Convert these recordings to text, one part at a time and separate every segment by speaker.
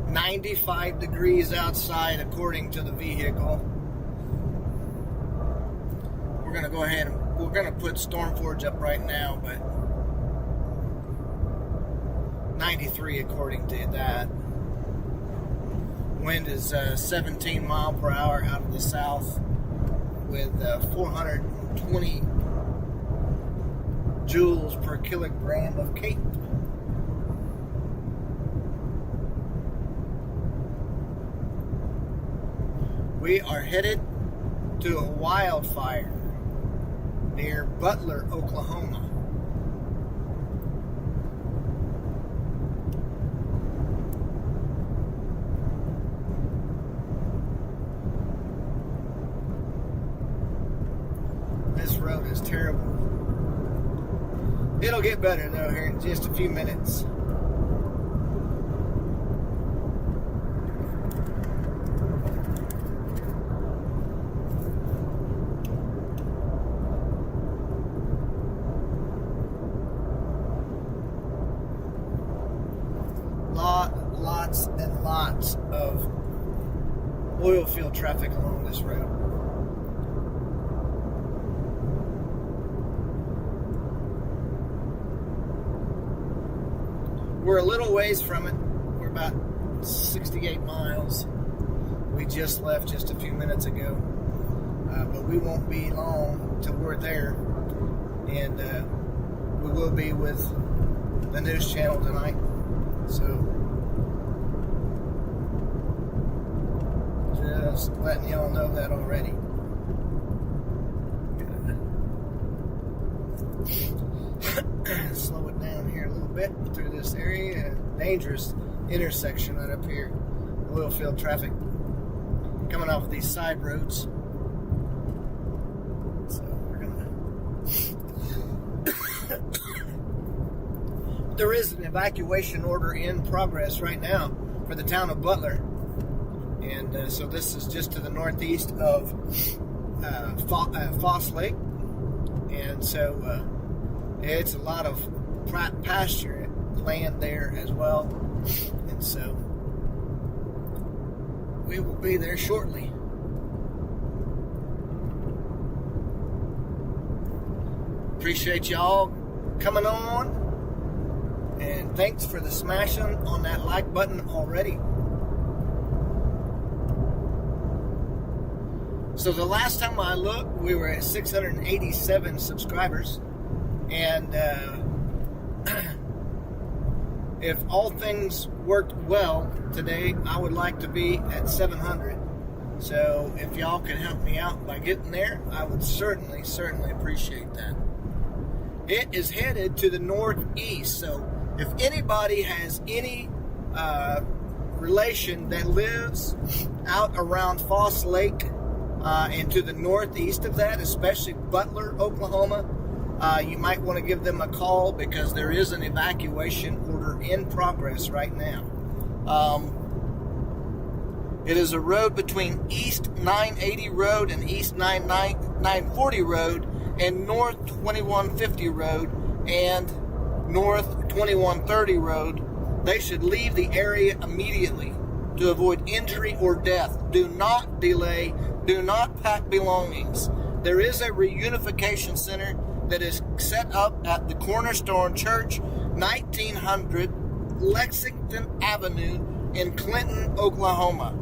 Speaker 1: 95 degrees outside according to the vehicle. We're going to go ahead and we're going to put Stormforge up right now, but 93 according to that. Wind is 17 mile per hour out of the south with 420 joules per kilogram of cape. We are headed to a wildfire near Butler, Oklahoma. This road is terrible. It'll get better though here in just a few minutes. Lots and lots of oil field traffic along this road. We're a little ways from it. We're about 68 miles. We just left just a few minutes ago. But we won't be long till we're there. And we will be with the news channel tonight. So, just letting y'all know that already. Slow it down here a little bit through this area. Dangerous intersection right up here. Oil field traffic coming off of these side roads. So we're gonna. There is an evacuation order in progress right now for the town of Butler, and so this is just to the northeast of Foss Lake, and so it's a lot of pasture land there as well, and so we will be there shortly. Appreciate y'all coming on. And thanks for the smashing on that like button already. So the last time I looked, we were at 687 subscribers. And if all things worked well today, I would like to be at 700. So if y'all can help me out by getting there, I would certainly appreciate that. It is headed to the northeast, so if anybody has any relation that lives out around Foss Lake and to the northeast of that, especially Butler, Oklahoma, you might want to give them a call because there is an evacuation order in progress right now. It is a road between East 980 Road and East 940 Road and North 2150 Road and North 2130 Road. They should leave the area immediately to avoid injury or death. Do not delay. Do not pack belongings. There is a reunification center that is set up at the Cornerstone Church, 1900 Lexington Avenue in Clinton, Oklahoma.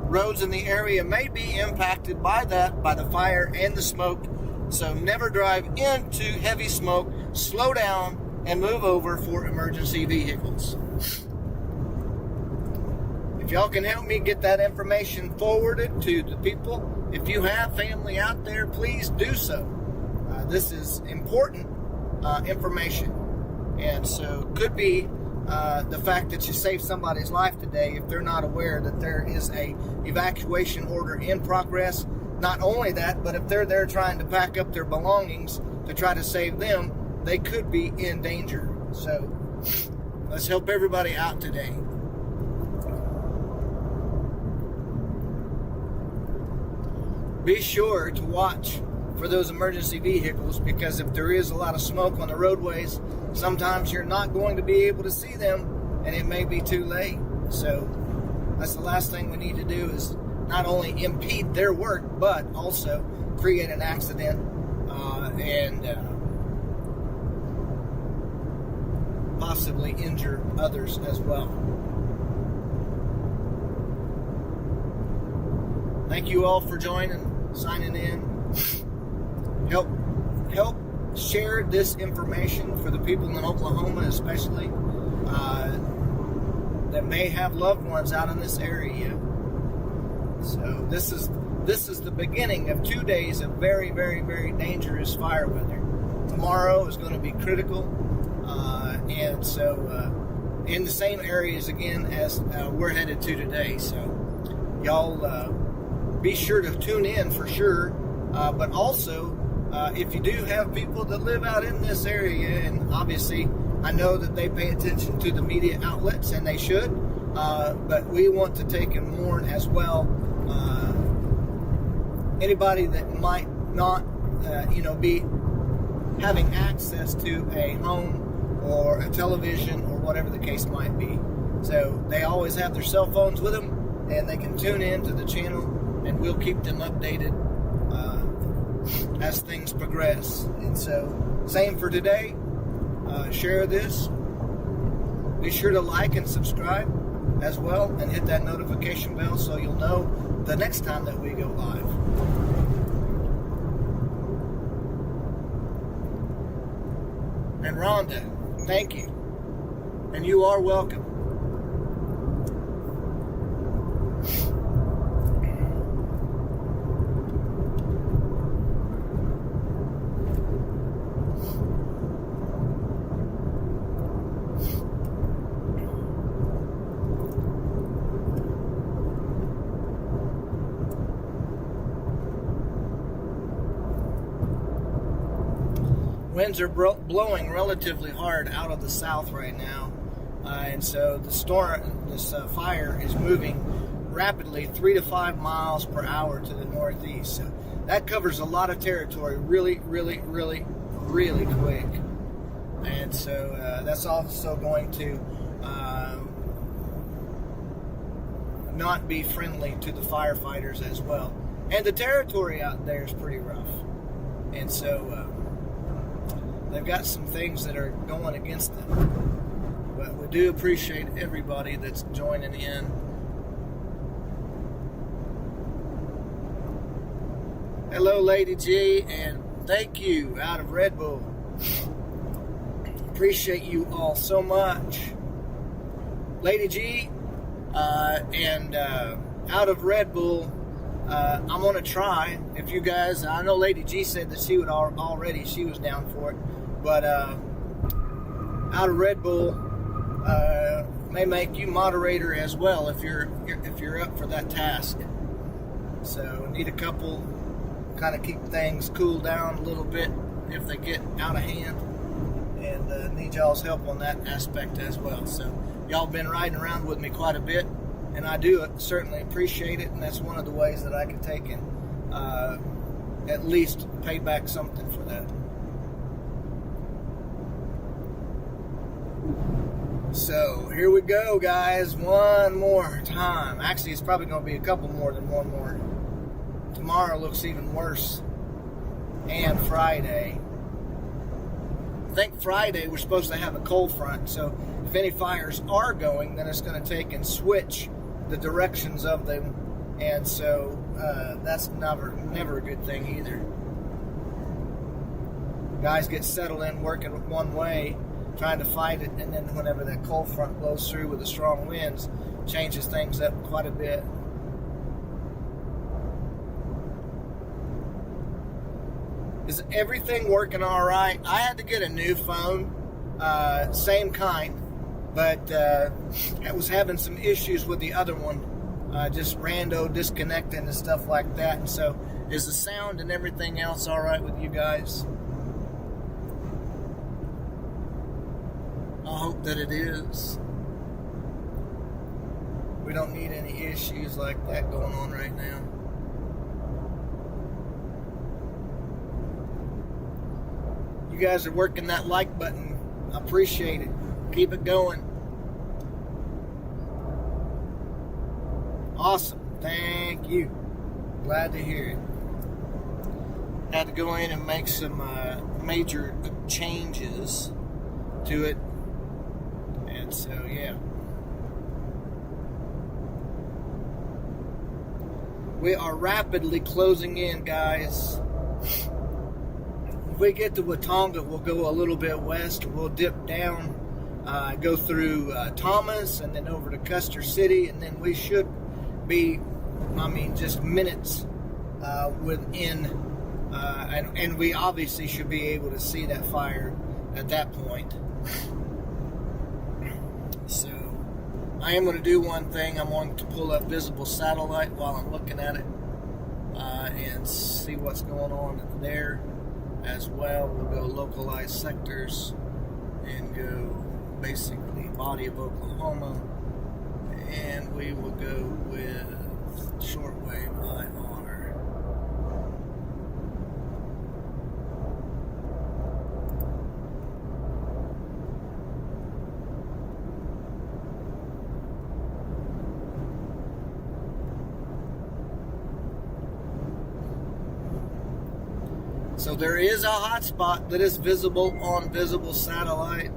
Speaker 1: Roads in the area may be impacted by the fire and the smoke. So never drive into heavy smoke, slow down, and move over for emergency vehicles. If y'all can help me get that information forwarded to the people, if you have family out there, please do so. This is important information. And so could be the fact that you saved somebody's life today if they're not aware that there is a evacuation order in progress. Not only that, but if they're there trying to pack up their belongings to try to save them, they could be in danger. So let's help everybody out today. Be sure to watch for those emergency vehicles because if there is a lot of smoke on the roadways, sometimes you're not going to be able to see them and it may be too late. So that's the last thing we need to do, is not only impede their work, but also create an accident and possibly injure others as well. Thank you all for joining, signing in. Help share this information for the people in Oklahoma, especially that may have loved ones out in this area. So this is the beginning of 2 days of very, very, very dangerous fire weather. Tomorrow is going to be critical, and so in the same areas again as we're headed to today. So y'all be sure to tune in for sure, but also if you do have people that live out in this area, and obviously I know that they pay attention to the media outlets, and they should, but we want to take and warn as well anybody that might not be having access to a home or a television or whatever the case might be. So they always have their cell phones with them, and they can tune in to the channel, and we'll keep them updated as things progress. And so same for today. Share this. Be sure to like and subscribe as well, and hit that notification bell so you'll know the next time that we go live. And Rhonda, thank you. And you are welcome. Winds are blowing relatively hard out of the south right now, and so this fire is moving rapidly 3 to 5 miles per hour to the northeast. So that covers a lot of territory really, really, really, really quick. And so that's also going to not be friendly to the firefighters as well. And the territory out there is pretty rough. And so they've got some things that are going against them. But we do appreciate everybody that's joining in. Hello, Lady G, and thank you out of Red Bull. Appreciate you all so much. Lady G and out of Red Bull, I'm going to try. If you guys, I know Lady G said that she would already, she was down for it. But out of Red Bull may make you moderator as well if you're up for that task. So need a couple, kind of keep things cooled down a little bit if they get out of hand, and need y'all's help on that aspect as well. So y'all been riding around with me quite a bit, and I do certainly appreciate it, and that's one of the ways that I can take and at least pay back something for that. So here we go, guys, one more time. Actually, it's probably going to be a couple more than one more. Tomorrow looks even worse, and Friday. I think Friday we're supposed to have a cold front, so if any fires are going, then it's going to take and switch the directions of them, and so that's never a good thing either. Guys get settled in working one way, trying to fight it, and then whenever that cold front blows through with the strong winds, changes things up quite a bit. Is everything working all right? I had to get a new phone, same kind, but I was having some issues with the other one, just rando disconnecting and stuff like that. And so, is the sound and everything else all right with you guys? I hope that it is. We don't need any issues like that going on right now. You guys are working that like button. I appreciate it. Keep it going. Awesome. Thank you. Glad to hear it. Had to go in and make some major changes to it. And so, yeah. We are rapidly closing in, guys. If we get to Watonga, we'll go a little bit west. We'll dip down, go through Thomas, and then over to Custer City, and then we should be, just minutes within, and we obviously should be able to see that fire at that point. So, I am going to do one thing. I'm going to pull up visible satellite while I'm looking at it and see what's going on there as well. We'll go localized sectors and go basically body of Oklahoma, and we will go with shortwave IR. So there is a hot spot that is visible on visible satellite.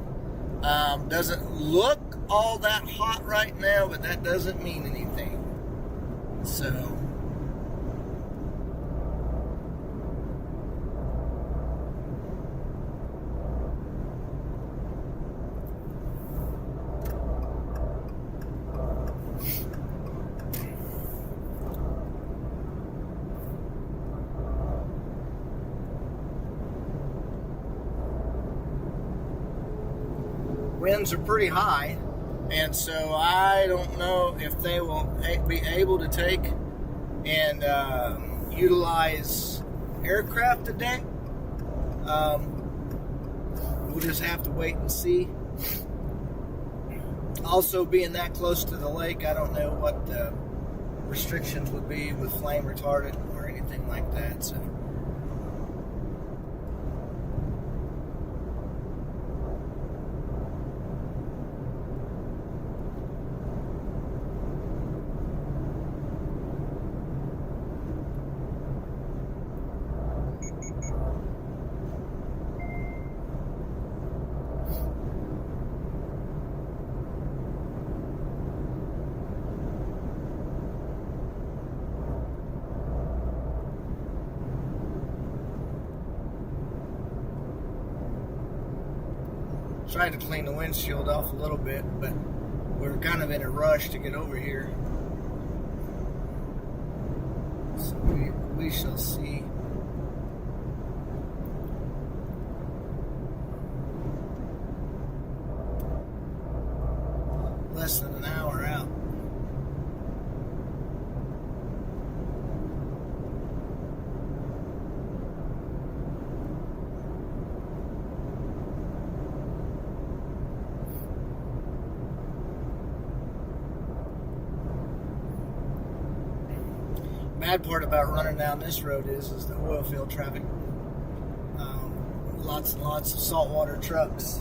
Speaker 1: Doesn't look all that hot right now, but that doesn't mean anything. So winds are pretty high, and so I don't know if they will be able to take and utilize aircraft today. We'll just have to wait and see. Also, being that close to the lake, I don't know what the restrictions would be with flame retardant or anything like that. So. Tried to clean the windshield off a little bit, but we're kind of in a rush to get over here. So we shall see. Less than an hour out. Bad part about running down this road is the oil field traffic. Lots and lots of saltwater trucks,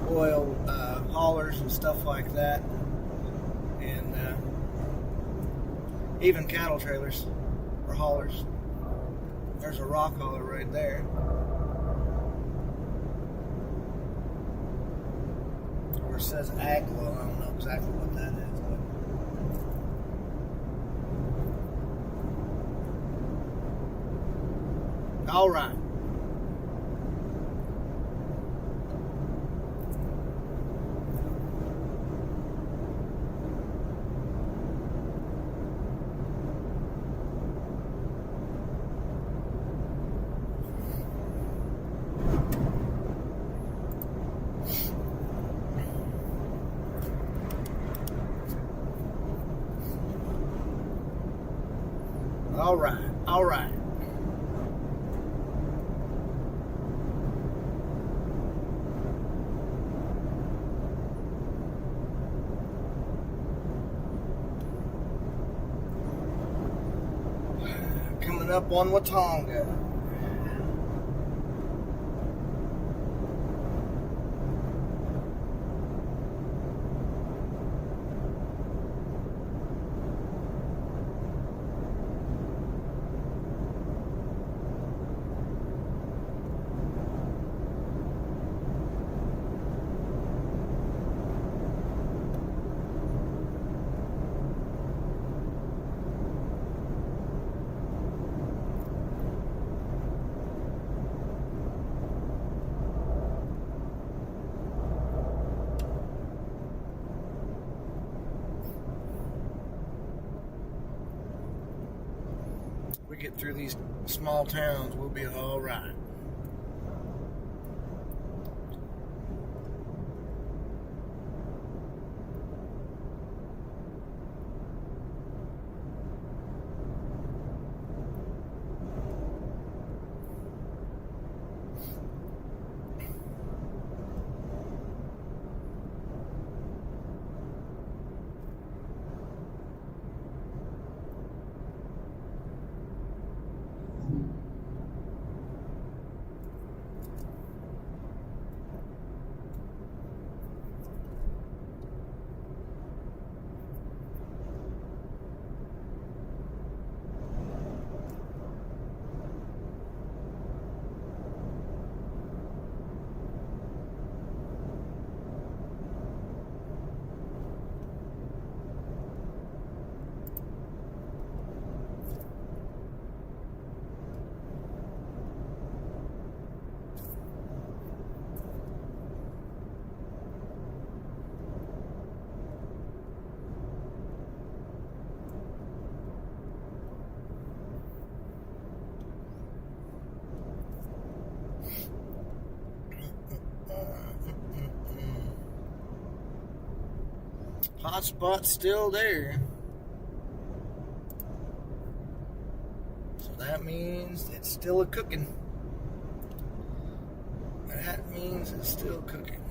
Speaker 1: oil haulers and stuff like that, and even cattle trailers or haulers. There's a rock hauler right there. Or it says Aglo. I don't know exactly what that is. All right. All right. All right. Up on Watonga. get through these small towns, we'll be all right. Hotspot's still there. So that means it's still cooking. That means it's still cooking.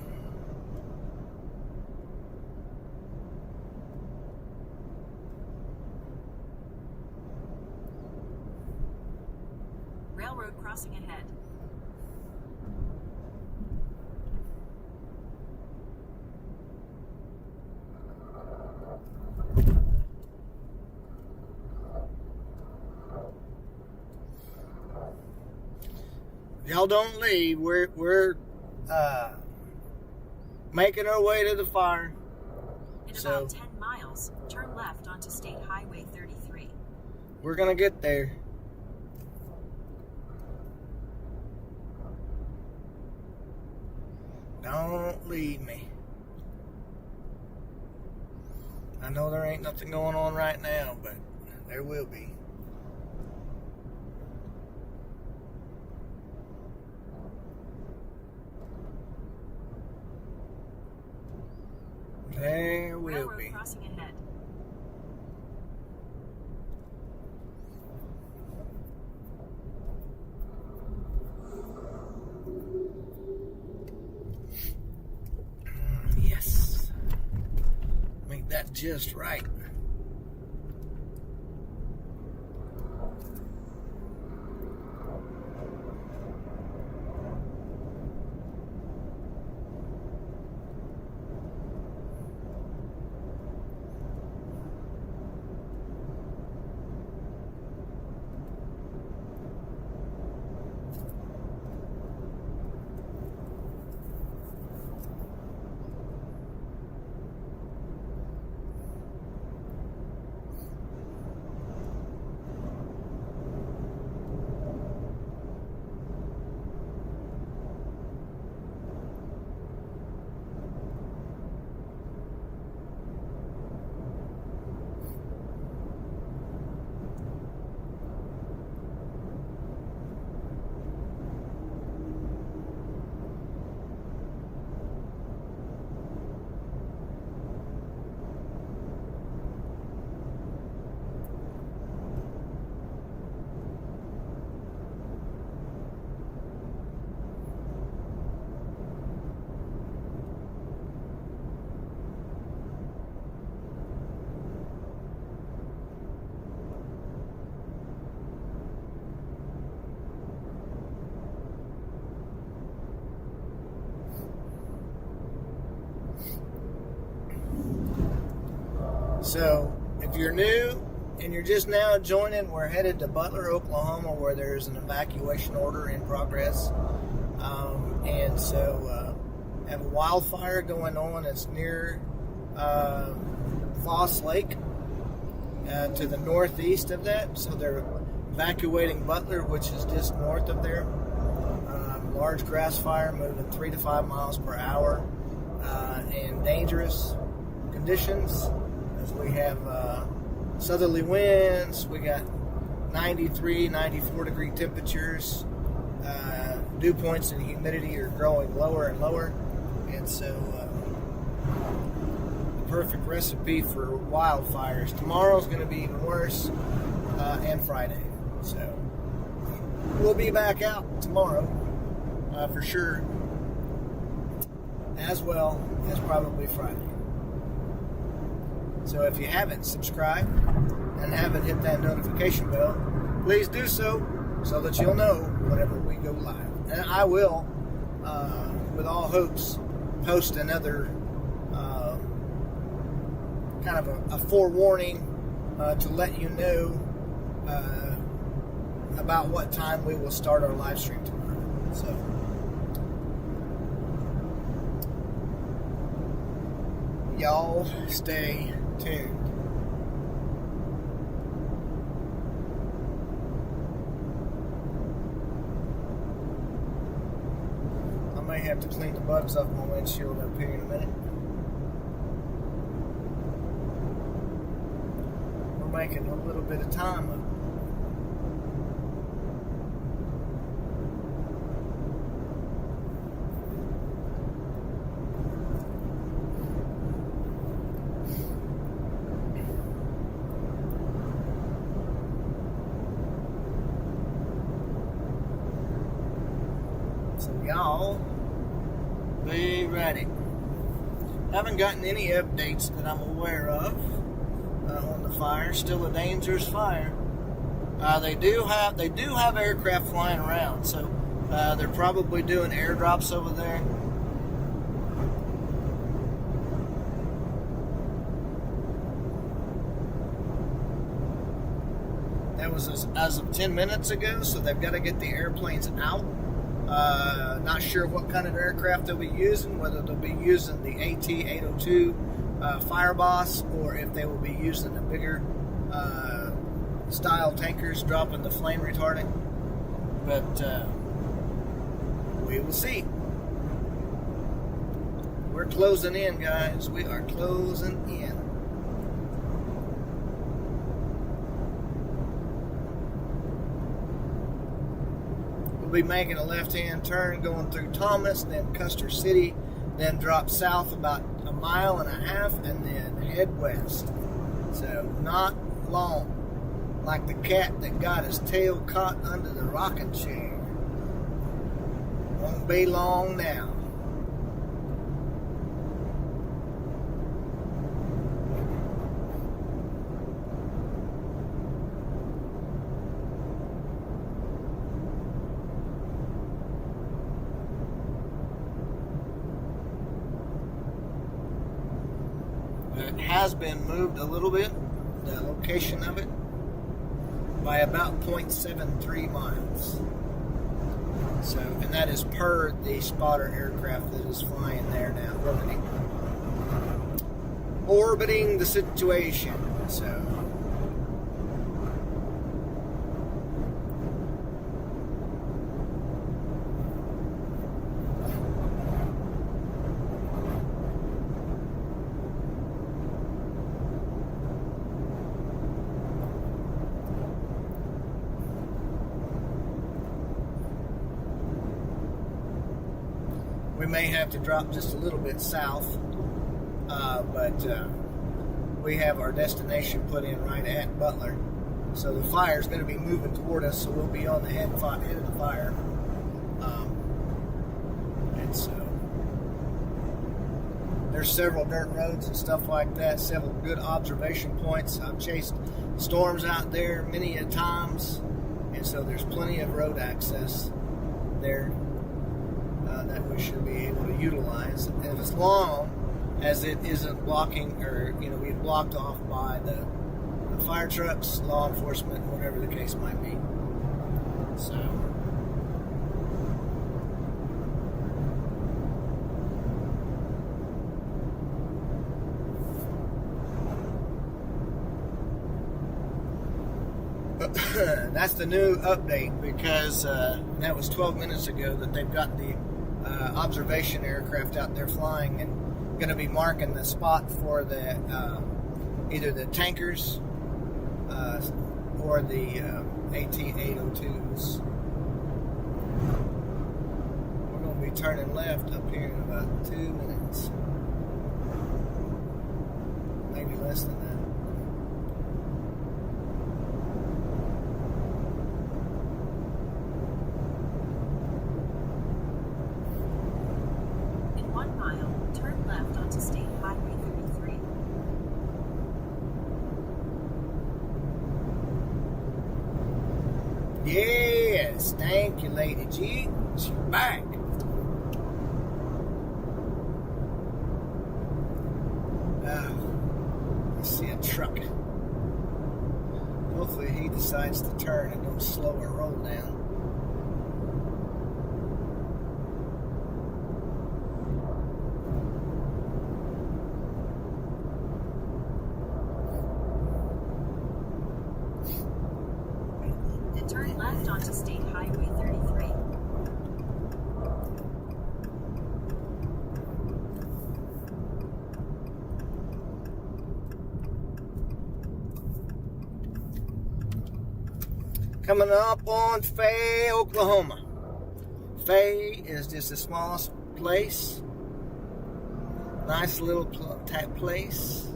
Speaker 2: Railroad crossing ahead.
Speaker 1: Y'all don't leave. We're making our way to the fire.
Speaker 2: In about 10 miles, turn left onto State Highway 33.
Speaker 1: We're gonna get there. Don't leave me. I know there ain't nothing going on right now, but there will be. There will
Speaker 2: Railroad
Speaker 1: be.
Speaker 2: crossing ahead.
Speaker 1: Yes. Make that just right. So, if you're new and you're just now joining, we're headed to Butler, Oklahoma, where there's an evacuation order in progress. And so, have a wildfire going on. It's near Foss Lake, to the northeast of that. So they're evacuating Butler, which is just north of there. Large grass fire moving 3 to 5 miles per hour, in dangerous conditions, as we have southerly winds. We got 93, 94 degree temperatures. Dew points and humidity are growing lower and lower. And so the perfect recipe for wildfires. Tomorrow's going to be even worse, and Friday. So we'll be back out tomorrow for sure, as well as probably Friday. So if you haven't subscribed and haven't hit that notification bell, please do so that you'll know whenever we go live. And I will, with all hopes, post another kind of a forewarning to let you know about what time we will start our live stream tomorrow. So y'all stay tuned. I may have to clean the bugs off my windshield up here in a minute. We're making a little bit of time up. So y'all be ready. Haven't gotten any updates that I'm aware of on the fire. Still a dangerous fire. They do have aircraft flying around, so they're probably doing airdrops over there. That was as of 10 minutes ago, so they've got to get the airplanes out. Not sure what kind of aircraft they'll be using, whether they'll be using the AT-802 Fireboss, or if they will be using the bigger style tankers dropping the flame retardant. But we will see. We're closing in, guys. We are closing in. Be making a left-hand turn going through Thomas, then Custer City, then drop south about 1.5 miles, and then head west. So not long, like the cat that got his tail caught under the rocking chair. Won't be long now. It has been moved a little bit, the location of it, by about 0.73 miles. So, and that is per the spotter aircraft that is flying there now, orbiting the situation. So, we may have to drop just a little bit south, but we have our destination put in right at Butler. So the fire is going to be moving toward us, so we'll be on the head of the fire. And so there's several dirt roads and stuff like that, several good observation points. I've chased storms out there many a times, and so there's plenty of road access there that we should be able to utilize, and as long as it isn't blocking or being blocked off by the fire trucks, law enforcement, whatever the case might be. So that's the new update, because that was 12 minutes ago that they've got the observation aircraft out there flying and going to be marking the spot for the either the tankers or the AT-802s. We're going to be turning left up here in about 2 minutes. Maybe less than that.
Speaker 2: In 1 mile, turn left onto State Highway 33.
Speaker 1: Yes, thank you, Lady G. She's back. I see a truck. Hopefully he decides to turn and don't slow or roll down.
Speaker 2: Turn left onto State Highway 33.
Speaker 1: Coming up on Fay, Oklahoma. Fay is just the smallest place. Nice little type place.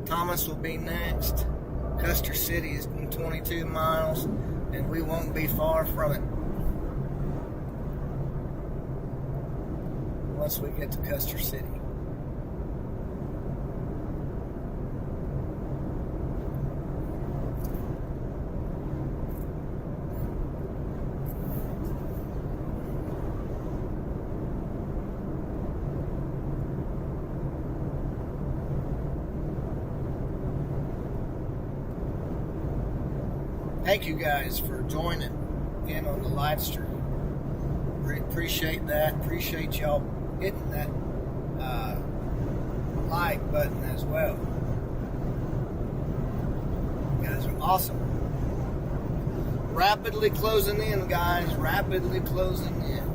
Speaker 1: Thomas will be next. Custer City is 22 miles, and we won't be far from it once we get to Custer City. Thank you guys for joining in on the live stream. Appreciate that. Appreciate y'all hitting that like button as well. You guys are awesome. Rapidly closing in, guys. Rapidly closing in.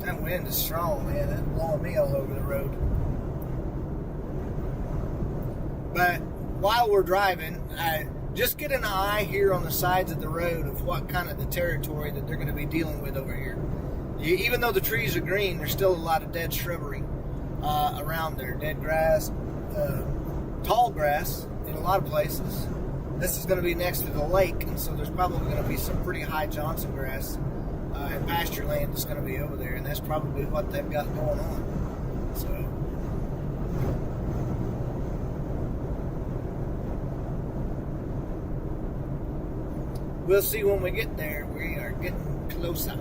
Speaker 1: That wind is strong, man. It's blowing me all over the road. But while we're driving, just get an eye here on the sides of the road of what kind of the territory that they're going to be dealing with over here. Even though the trees are green, there's still a lot of dead shrubbery around there. Dead grass, tall grass in a lot of places. This is going to be next to the lake, and so there's probably going to be some pretty high Johnson grass and pasture land that's going to be over there, and that's probably what they've got going on. So we'll see when we get there. We are getting closer.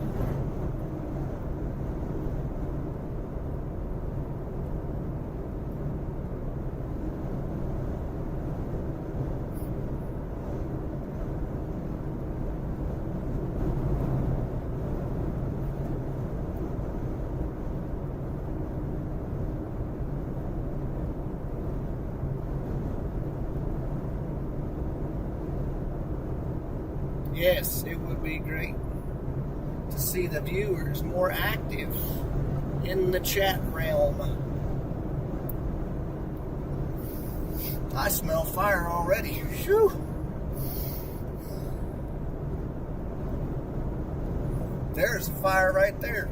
Speaker 1: Yes, it would be great to see the viewers more active in the chat realm. I smell fire already. Whew. There's a fire right there.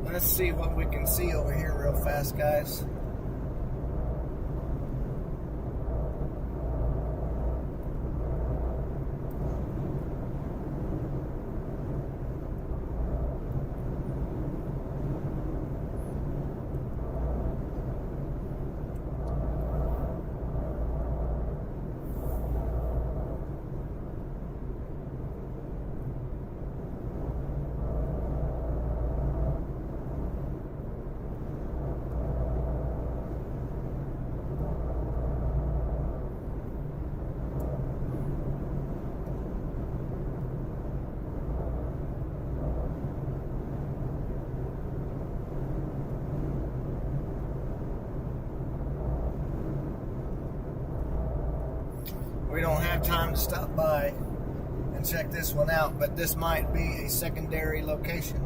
Speaker 1: Let's see what we can see over here real fast, guys. time to stop by and check this one out, but this might be a secondary location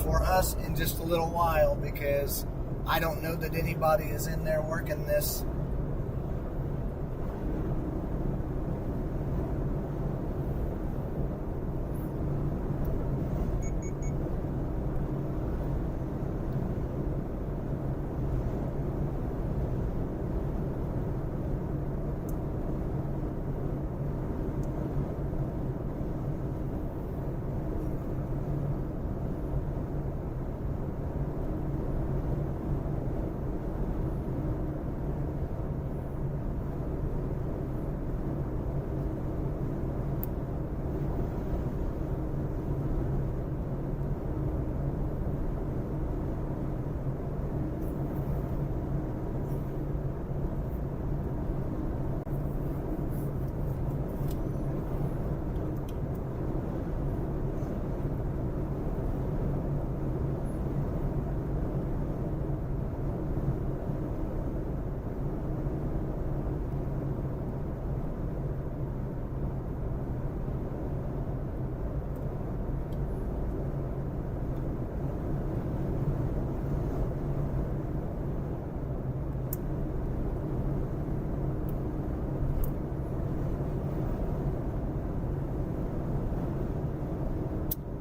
Speaker 1: for us in just a little while, because I don't know that anybody is in there working this.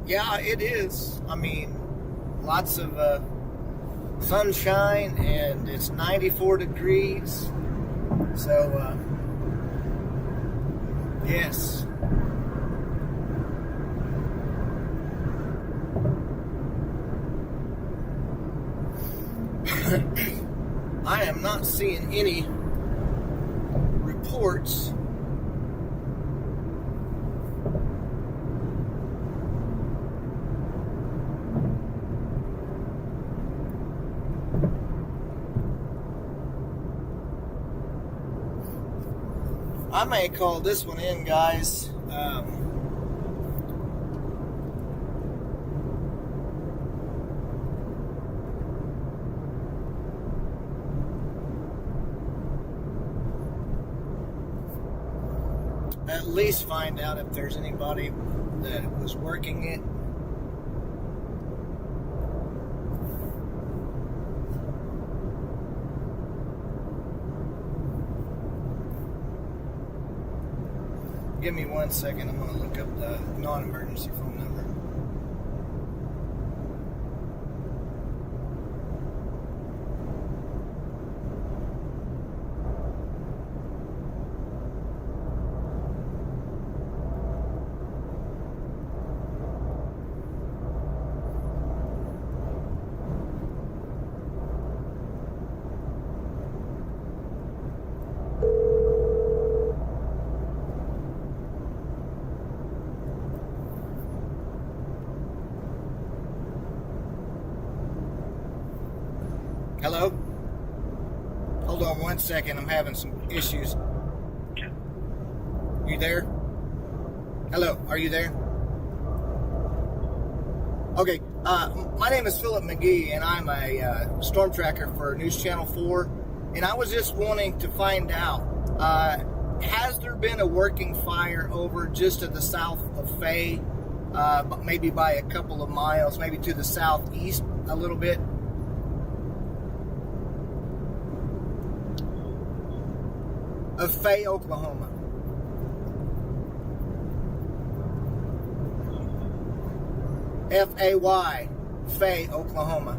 Speaker 1: Yeah, it is. I mean, lots of sunshine, and it's 94 degrees. So, yes. I am not seeing any reports . I may call this one in, guys. At least find out if there's anybody that was working it. Give me 1 second. I'm going to look up the non-emergency phone number. Hello? Hold on 1 second. I'm having some issues. You there? Hello, are you there? Okay, my name is Philip McGee, and I'm a storm tracker for News Channel 4. And I was just wanting to find out, has there been a working fire over just to the south of Fay, maybe by a couple of miles, maybe to the southeast a little bit? Of Fay, Oklahoma. F-A-Y, Fay, Oklahoma.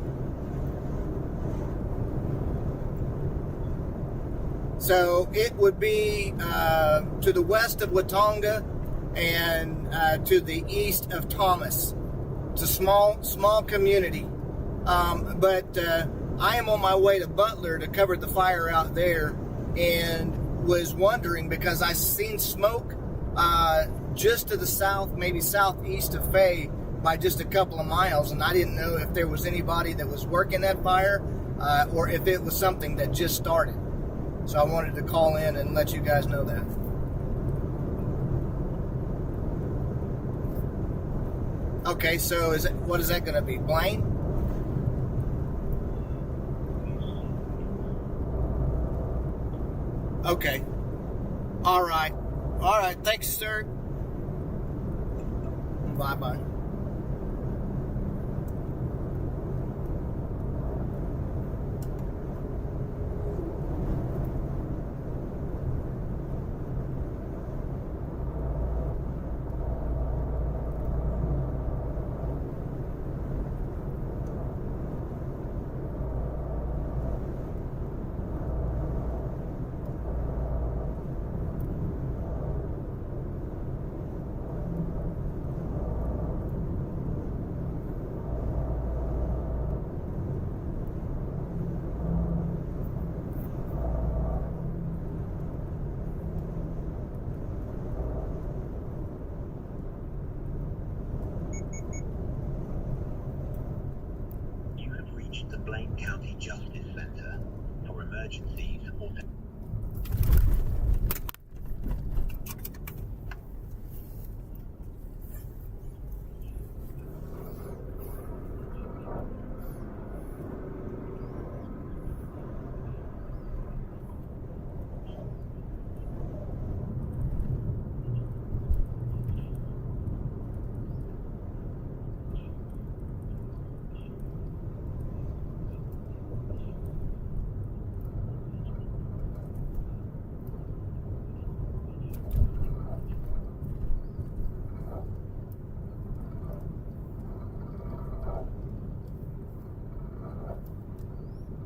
Speaker 1: So it would be to the west of Watonga and to the east of Thomas. It's a small community. But I am on my way to Butler to cover the fire out there, and was wondering because I seen smoke just to the south, maybe southeast of Fay by just a couple of miles, and I didn't know if there was anybody that was working that fire or if it was something that just started. So I wanted to call in and let you guys know that. Okay, so what is that going to be? Blaine? Okay. All right. All right. Thanks, sir. Bye-bye.
Speaker 3: The Blaine County Justice Center for emergencies or...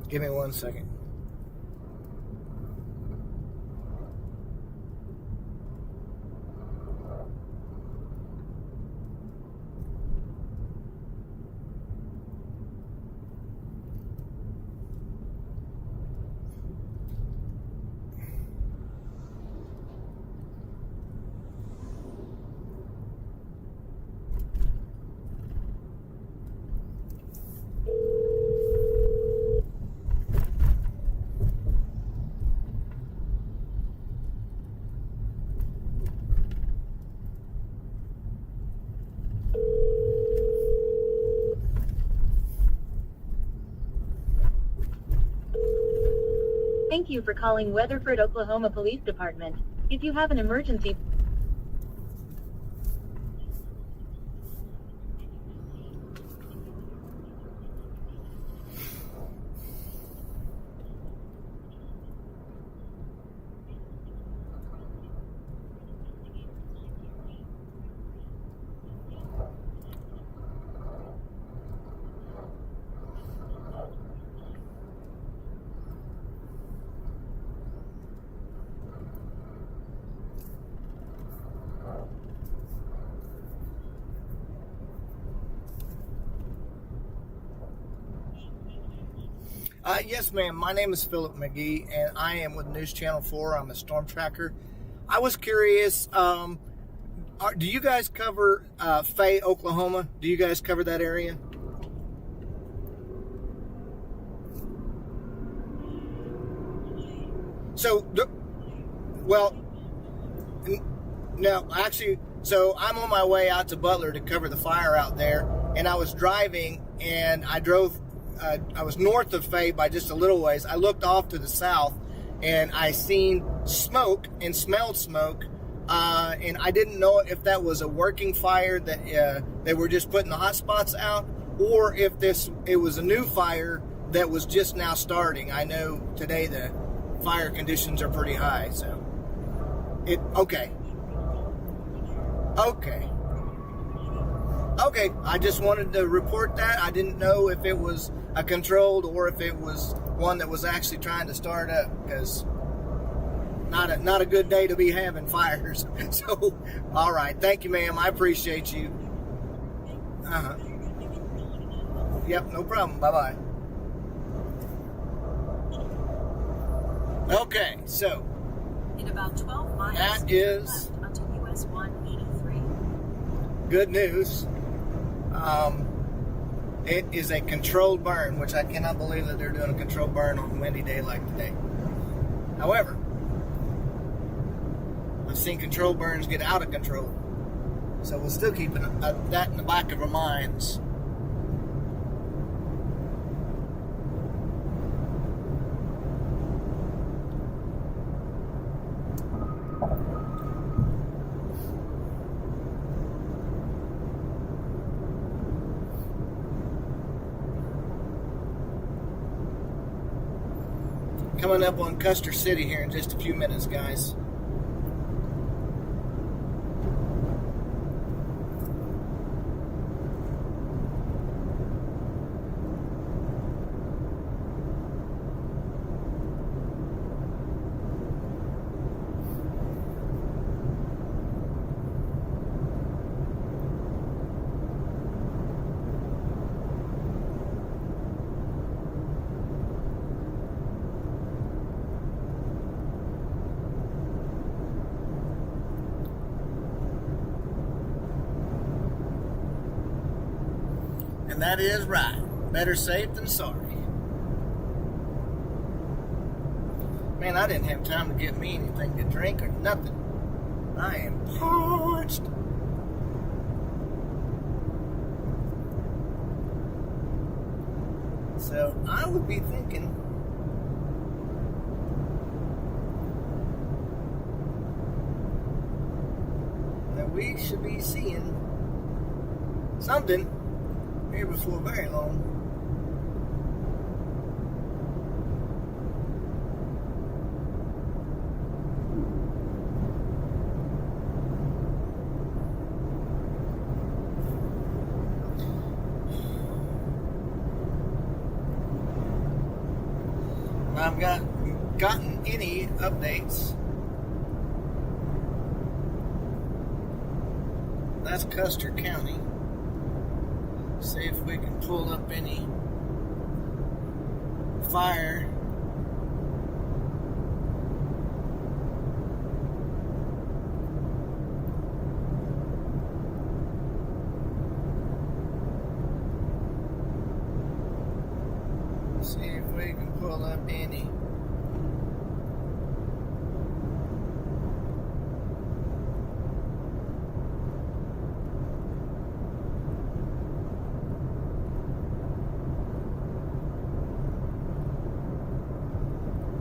Speaker 1: Give me 1 second.
Speaker 4: Thank you for calling Weatherford, Oklahoma Police Department. If you have an emergency...
Speaker 1: Yes, ma'am. My name is Philip McGee, and I am with News Channel 4. I'm a storm tracker. I was curious, do you guys cover Fay, Oklahoma? Do you guys cover that area? So, well, no, actually, so I'm on my way out to Butler to cover the fire out there, and I was driving, and I was north of Fay by just a little ways. I looked off to the south, and I seen smoke and smelled smoke, and I didn't know if that was a working fire that they were just putting the hot spots out, or if it was a new fire that was just now starting. I know today the fire conditions are pretty high, so okay. I just wanted to report that. I didn't know if it was a controlled or if it was one that was actually trying to start up, because not a good day to be having fires. So, all right, thank you, ma'am. I appreciate you. Yep, no problem. Bye-bye. Okay, so
Speaker 2: in about 12 miles,
Speaker 1: that is
Speaker 2: left onto US 183.
Speaker 1: Good news. It is a controlled burn, which I cannot believe that they're doing a controlled burn on a windy day like today. However, I've seen controlled burns get out of control, so we'll still keep that in the back of our minds. Coming up on Custer City here in just a few minutes, guys. And that is right. Better safe than sorry. Man, I didn't have time to get me anything to drink or nothing. I am parched. So I would be thinking that we should be seeing something here before very long. I've gotten any updates. That's Custer County. See if we can pull up any fire. See if we can pull up any.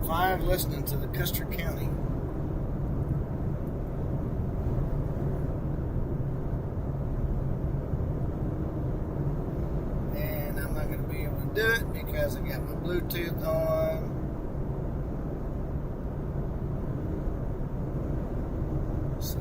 Speaker 1: Fire listening to the Custer County. And I'm not going to be able to do it because I got my Bluetooth on. So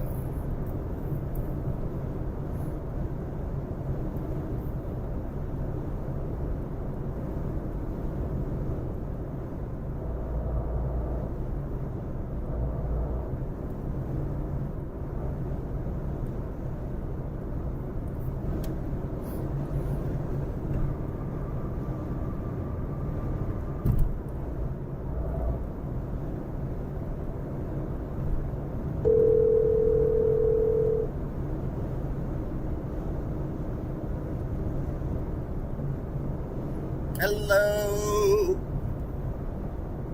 Speaker 1: hello,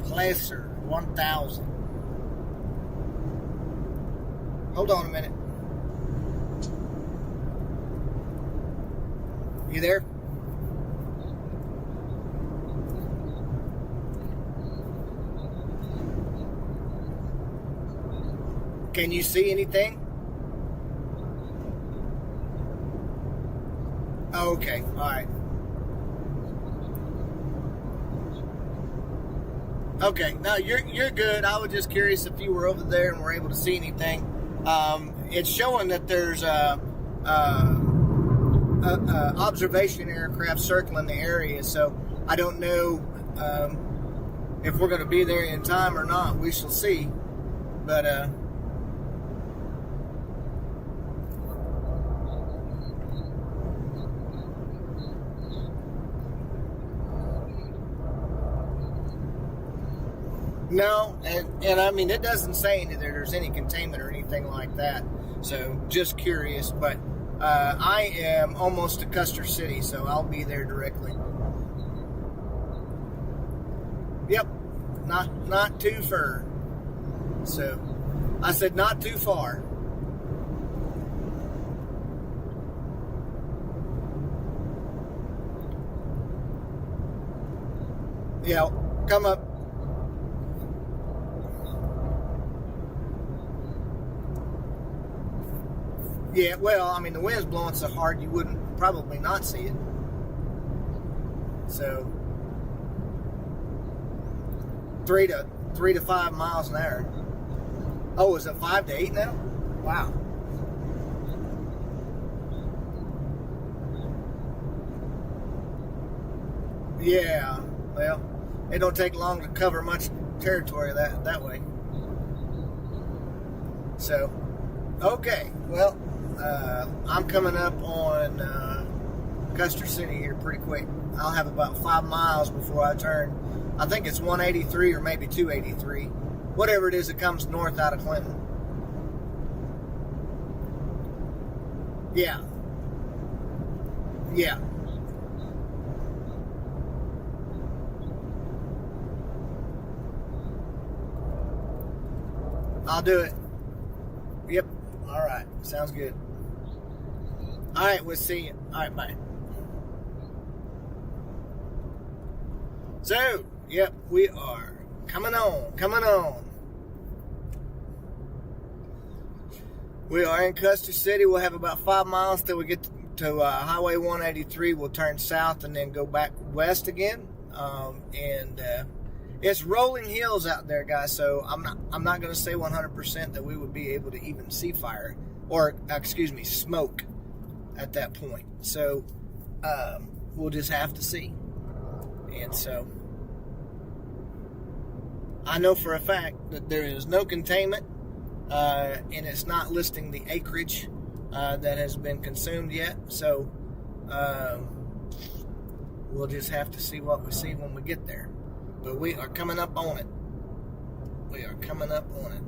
Speaker 1: Placer 1000. Hold on a minute. You there? Can you see anything? Oh, okay, all right. Okay, no, you're good. I was just curious if you were over there and were able to see anything. It's showing that there's a observation aircraft circling the area, so I don't know if we're going to be there in time or not. We shall see. But no, and I mean, it doesn't say that there's any containment or anything like that. So just curious, but I am almost to Custer City, so I'll be there directly. Yep, not too far. So I said not too far. Yeah, come up. Yeah, well, I mean, the wind's blowing so hard you wouldn't probably not see it. So 3 to 5 miles an hour. Oh, is it 5 to 8 now? Wow. Yeah, well, it don't take long to cover much territory that way. So, okay, well, I'm coming up on Custer City here pretty quick. I'll have about 5 miles before I turn. I think it's 183 or maybe 283. Whatever it is that comes north out of Clinton. Yeah. Yeah. I'll do it. Yep. All right. Sounds good. All right. We'll see you. All right. Bye. So, yep, we are coming on. We are in Custer City. We'll have about 5 miles till we get to Highway 183. We'll turn south and then go back west again. It's rolling hills out there, guys. So I'm not going to say 100% that we would be able to even see fire or smoke at that point. So we'll just have to see. And so I know for a fact that there is no containment, and it's not listing the acreage that has been consumed yet. So we'll just have to see what we see when we get there. But we are coming up on it. We are coming up on it.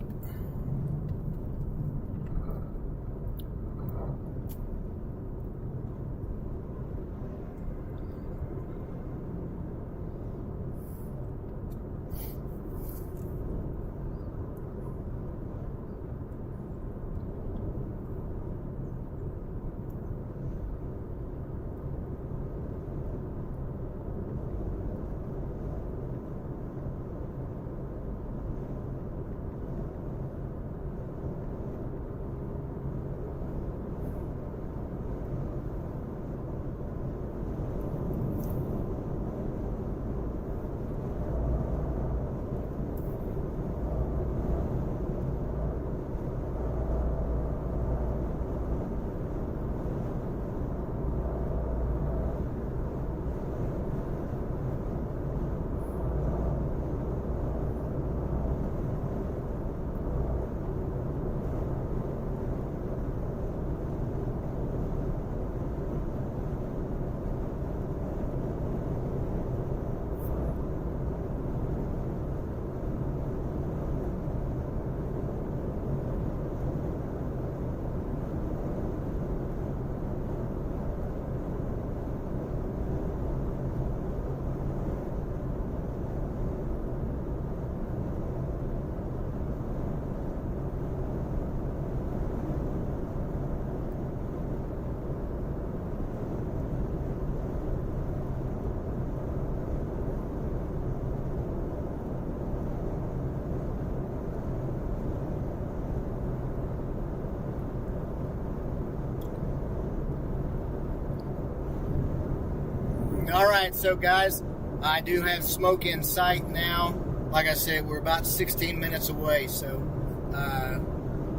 Speaker 1: Alright, so guys, I do have smoke in sight now. Like I said, we're about 16 minutes away, so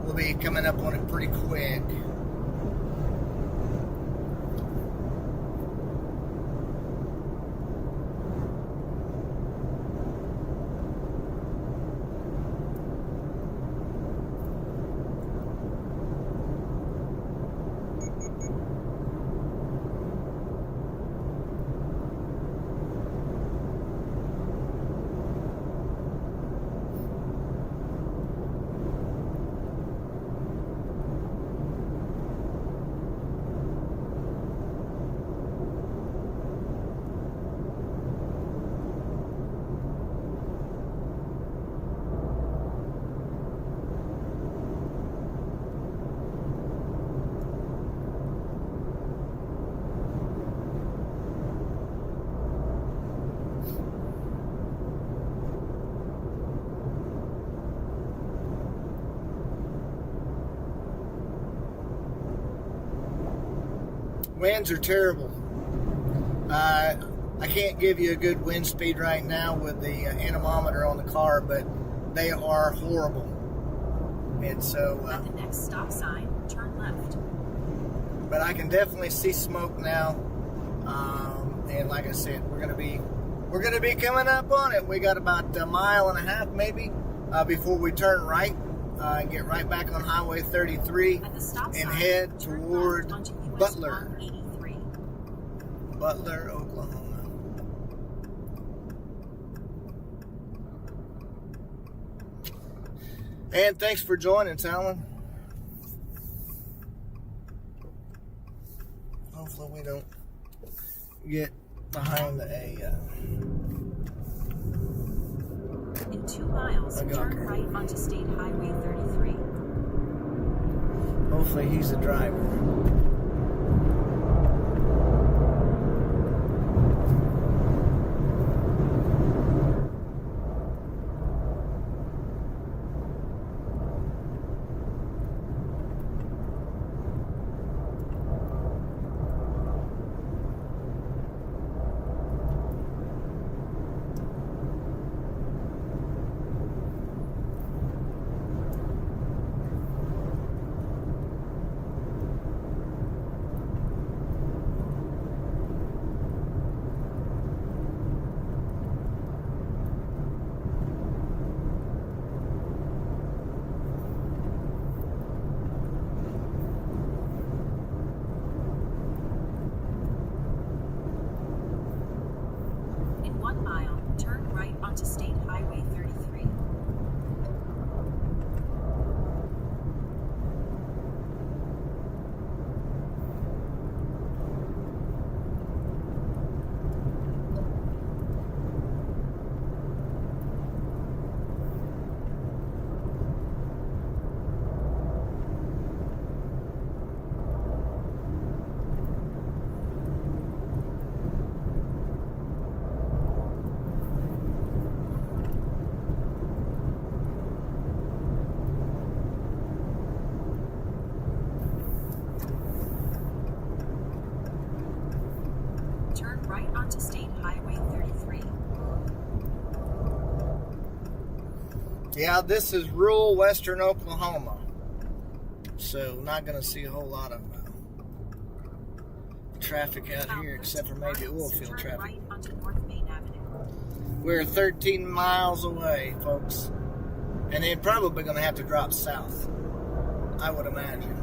Speaker 1: we'll be coming up on it pretty quick. Winds are terrible. I can't give you a good wind speed right now with the anemometer on the car, but they are horrible. And so,
Speaker 2: at the next stop sign, turn left.
Speaker 1: But I can definitely see smoke now. And like I said, we're gonna be coming up on it. We got about a mile and a half maybe before we turn right and get right back on Highway 33
Speaker 2: At the stop
Speaker 1: and
Speaker 2: sign,
Speaker 1: head
Speaker 2: turn
Speaker 1: toward
Speaker 2: left onto US
Speaker 1: Butler.
Speaker 2: 183.
Speaker 1: Butler, Oklahoma. And thanks for joining, Talon. Hopefully we don't get behind
Speaker 2: In 2 miles, turn
Speaker 1: gunker.
Speaker 2: right onto State Highway 33.
Speaker 1: Hopefully he's the driver.
Speaker 2: In 1 mile, turn right onto State Highway 33. Turn right onto State Highway 33.
Speaker 1: Yeah, this is rural western Oklahoma. So not going to see a whole lot of traffic out here except for maybe oil field
Speaker 2: Turn
Speaker 1: traffic.
Speaker 2: right onto North Main Avenue.
Speaker 1: We're 13 miles away, folks. And then probably going to have to drop south, I would imagine.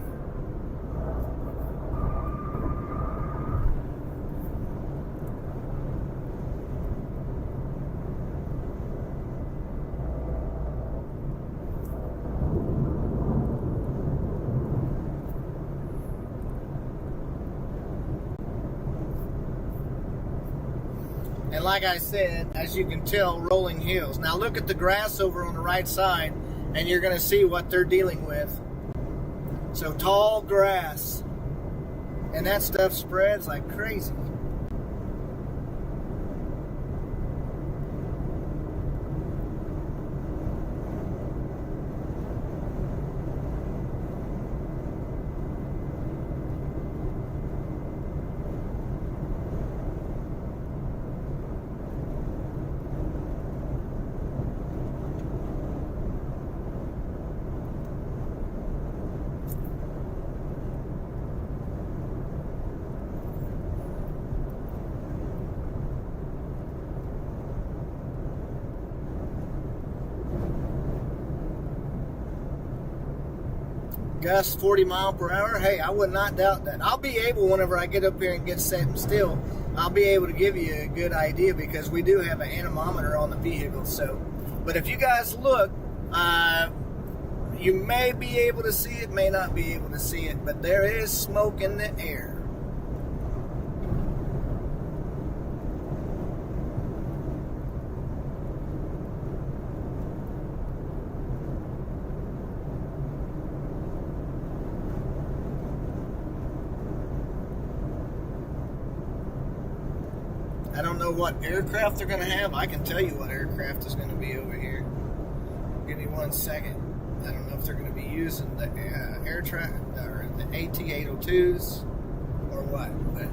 Speaker 1: And like I said, as you can tell, rolling hills. Now look at the grass over on the right side, and you're going to see what they're dealing with. So tall grass. And that stuff spreads like crazy. Gusts 40 mile per hour. Hey, I would not doubt that. I'll be able, whenever I get up here and get set and still, I'll be able to give you a good idea because we do have an anemometer on the vehicle. So, but if you guys look, you may be able to see it, may not be able to see it, but there is smoke in the air. I don't know what aircraft they're going to have. I can tell you what aircraft is going to be over here. Give me 1 second. I don't know if they're going to be using the air traffic or the AT-802s or what. But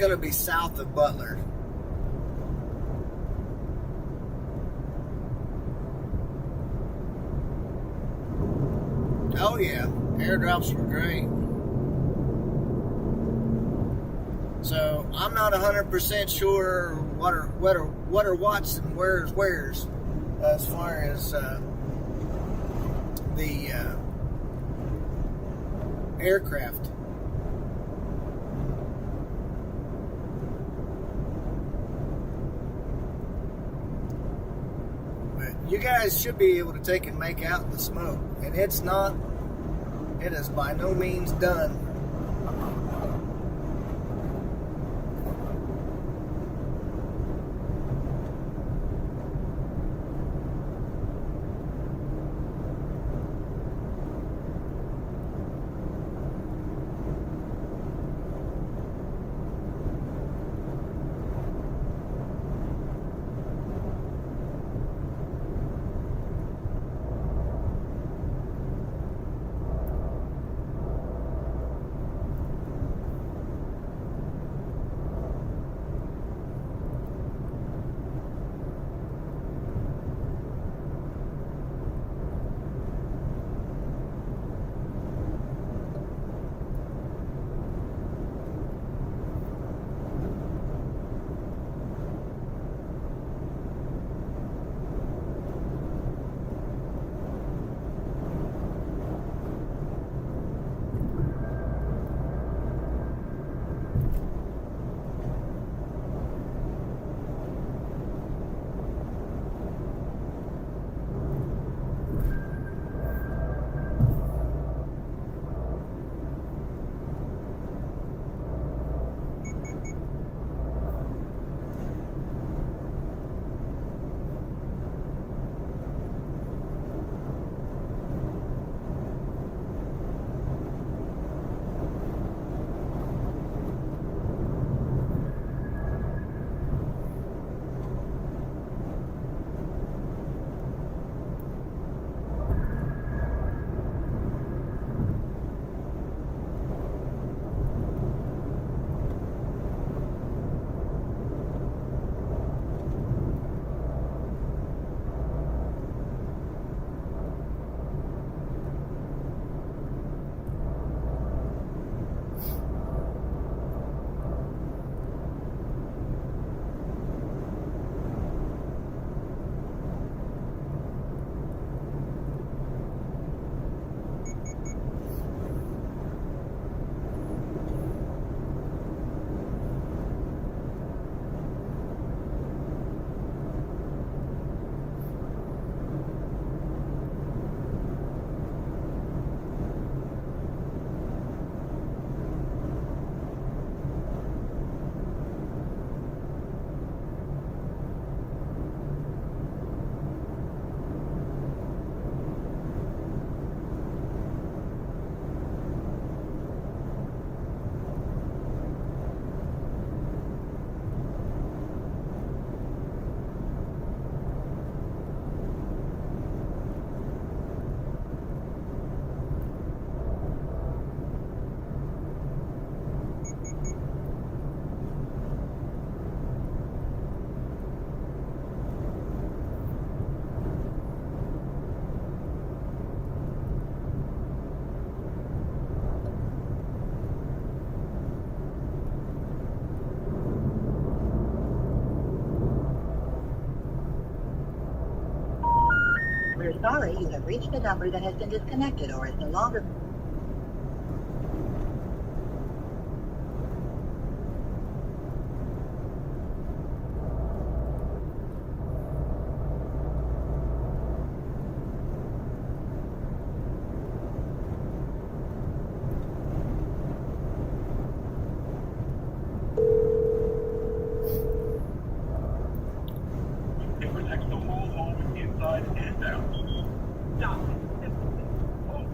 Speaker 1: going to be south of Butler. Oh yeah, airdrops were great. So I'm not 100% sure what are what's and where's as far as the aircraft. But you guys should be able to take and make out the smoke, and it is by no means done.
Speaker 5: We're sorry you have reached a number that has been disconnected or is no longer...
Speaker 3: It protects the whole home inside and out. Stop. Oh.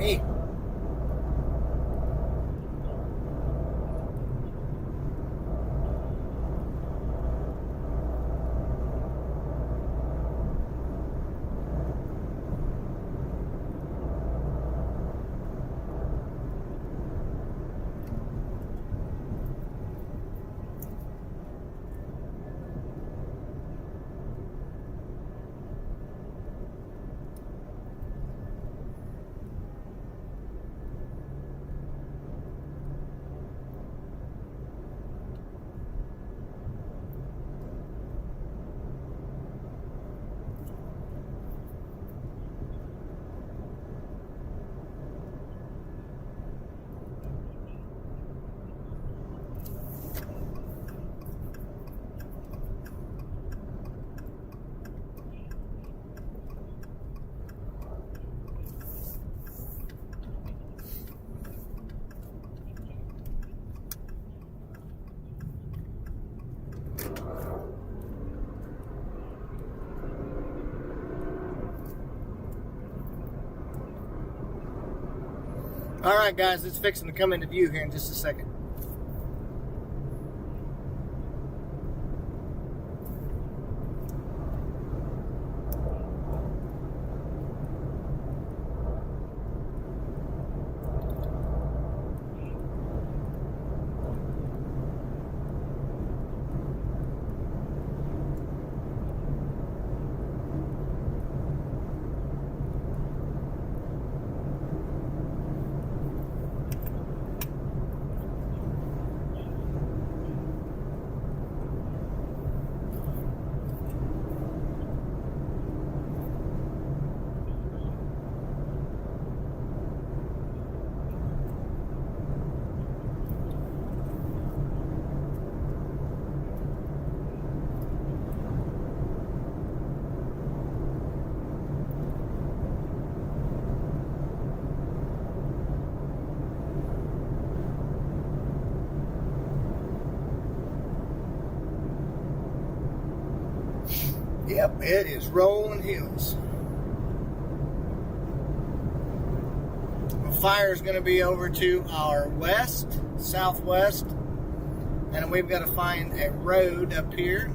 Speaker 1: me. All right, guys, it's fixing to come into view here in just a second. Yep, it is rolling hills. The fire is going to be over to our west, southwest, and we've got to find a road up here.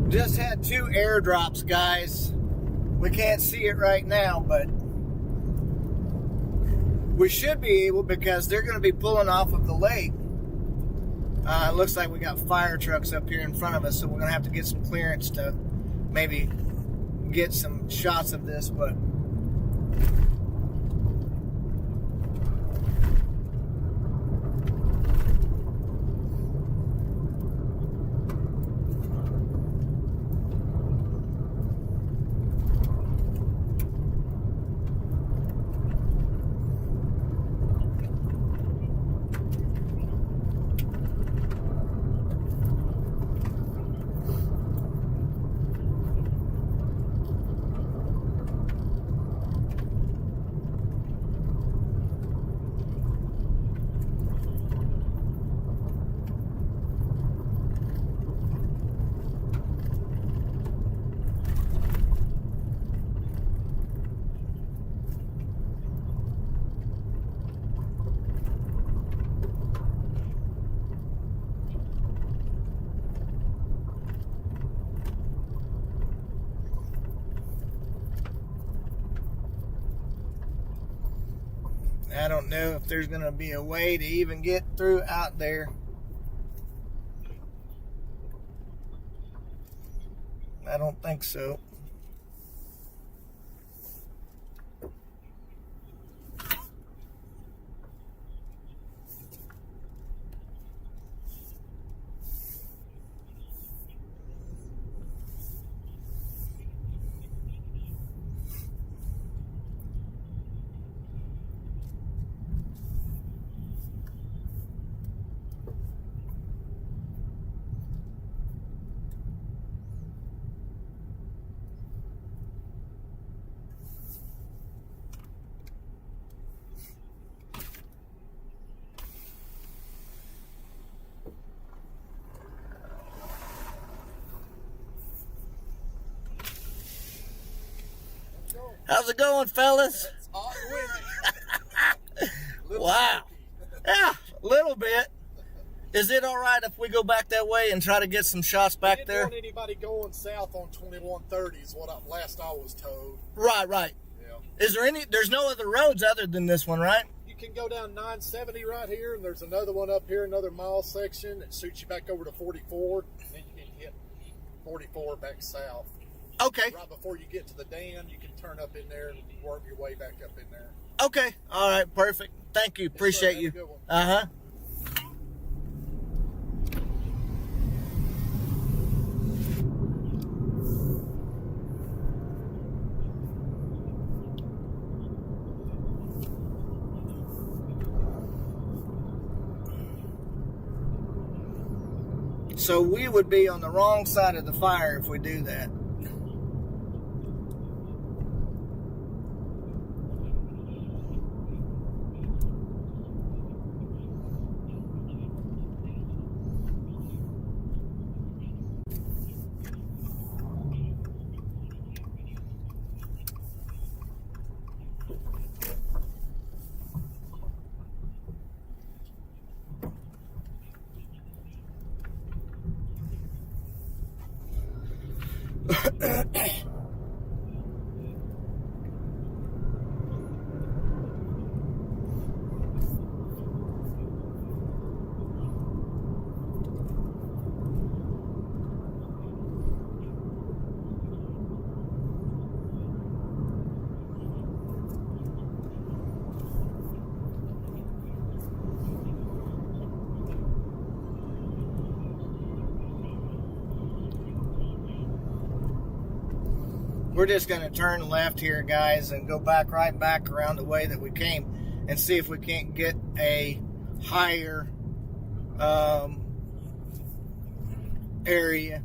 Speaker 1: Just had 2 airdrops, guys. We can't see it right now, but we should be able, because they're going to be pulling off of the lake. It looks like we got fire trucks up here in front of us, so we're going to have to get some clearance to maybe get some shots of this, but I don't know if there's going to be a way to even get through out there. I don't think so. How's it going, fellas?
Speaker 6: It's hot and windy.
Speaker 1: Wow. Yeah, a little bit. Is it all right if we go back that way and try to get some shots back there?
Speaker 6: Didn't want anybody going south on 2130 is what last I was told.
Speaker 1: Right.
Speaker 6: Yeah.
Speaker 1: Is there there's no other roads other than this one, right?
Speaker 6: You can go down 970 right here, and there's another one up here, another mile section that shoots you back over to 44, and then you can hit 44 back south.
Speaker 1: Okay.
Speaker 6: Right before you get to the dam, you can turn up in there and work your way back up in there.
Speaker 1: Okay. All right. Perfect. Thank you. Appreciate you.
Speaker 6: Have a good one.
Speaker 1: Uh-huh. So we would be on the wrong side of the fire if we do that. We're just going to turn left here, guys, and go right back around the way that we came and see if we can't get a higher area.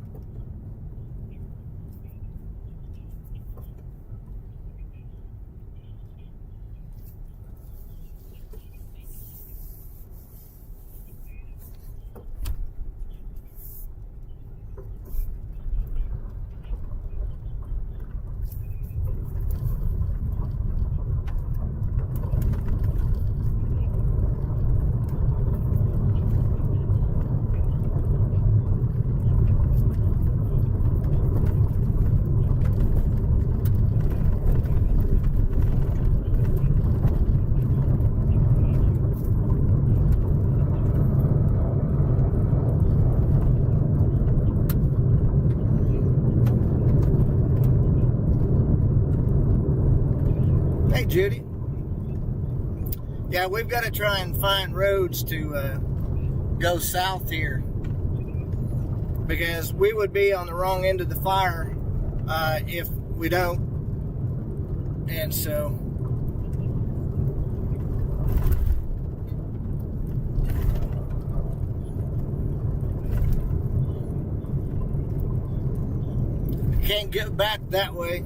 Speaker 1: Hey, Judy. Yeah, we've got to try and find roads to go south here, because we would be on the wrong end of the fire if we don't. And so can't get back that way.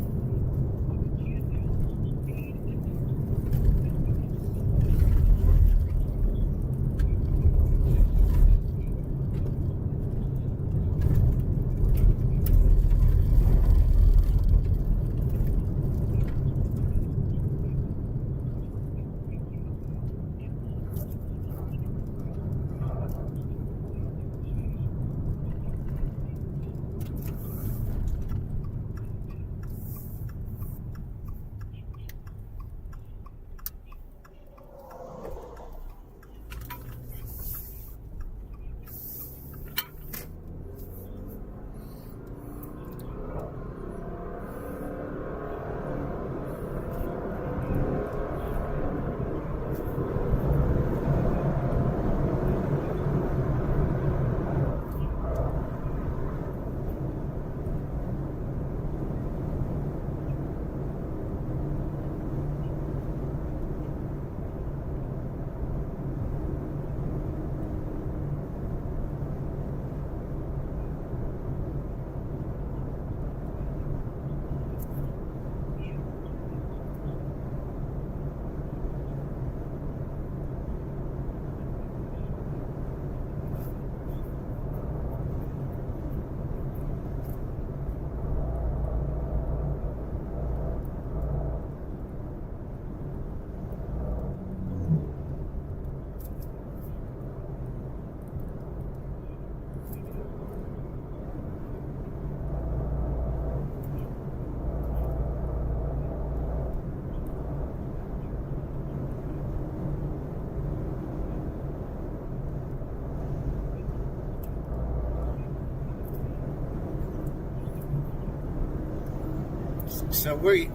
Speaker 1: So we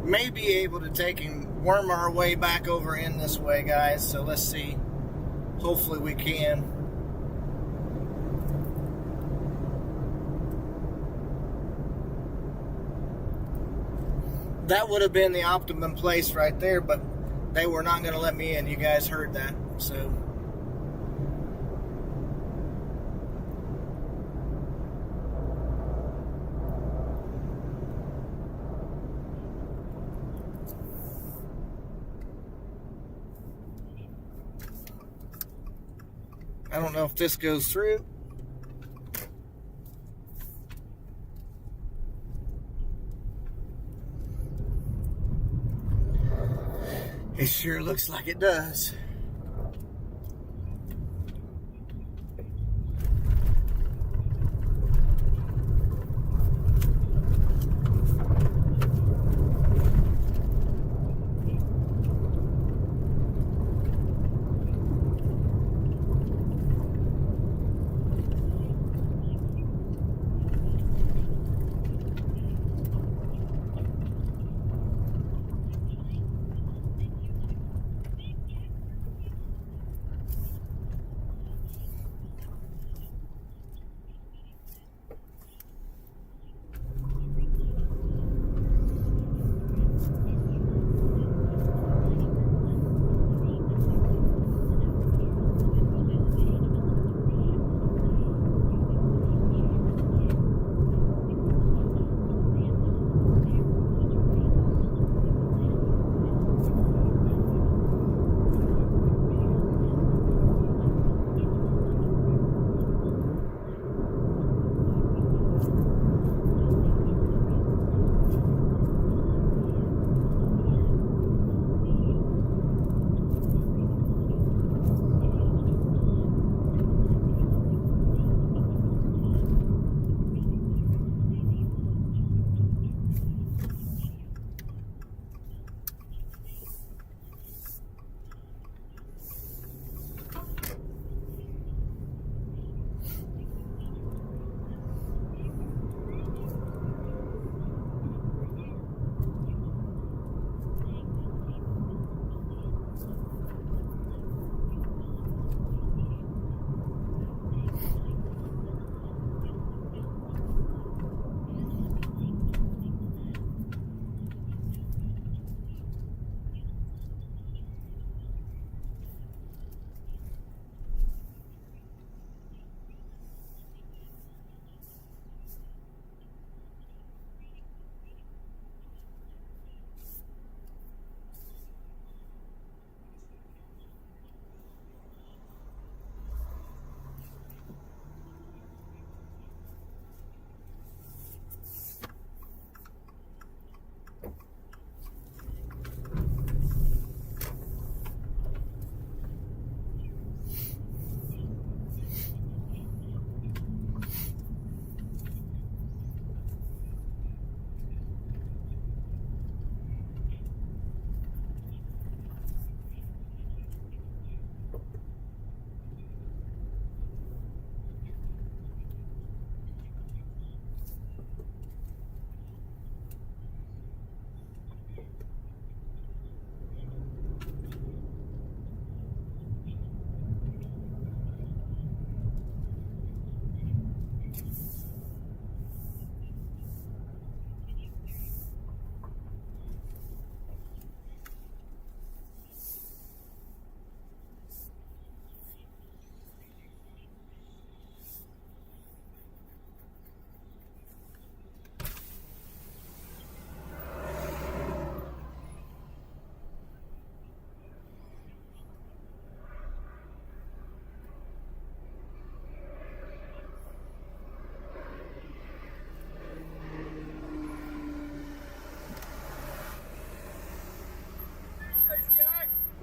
Speaker 1: may be able to take and worm our way back over in this way, guys. So let's see. Hopefully we can. That would have been the optimum place right there, but they were not going to let me in. You guys heard that. So I don't know if this goes through. It sure looks like it does.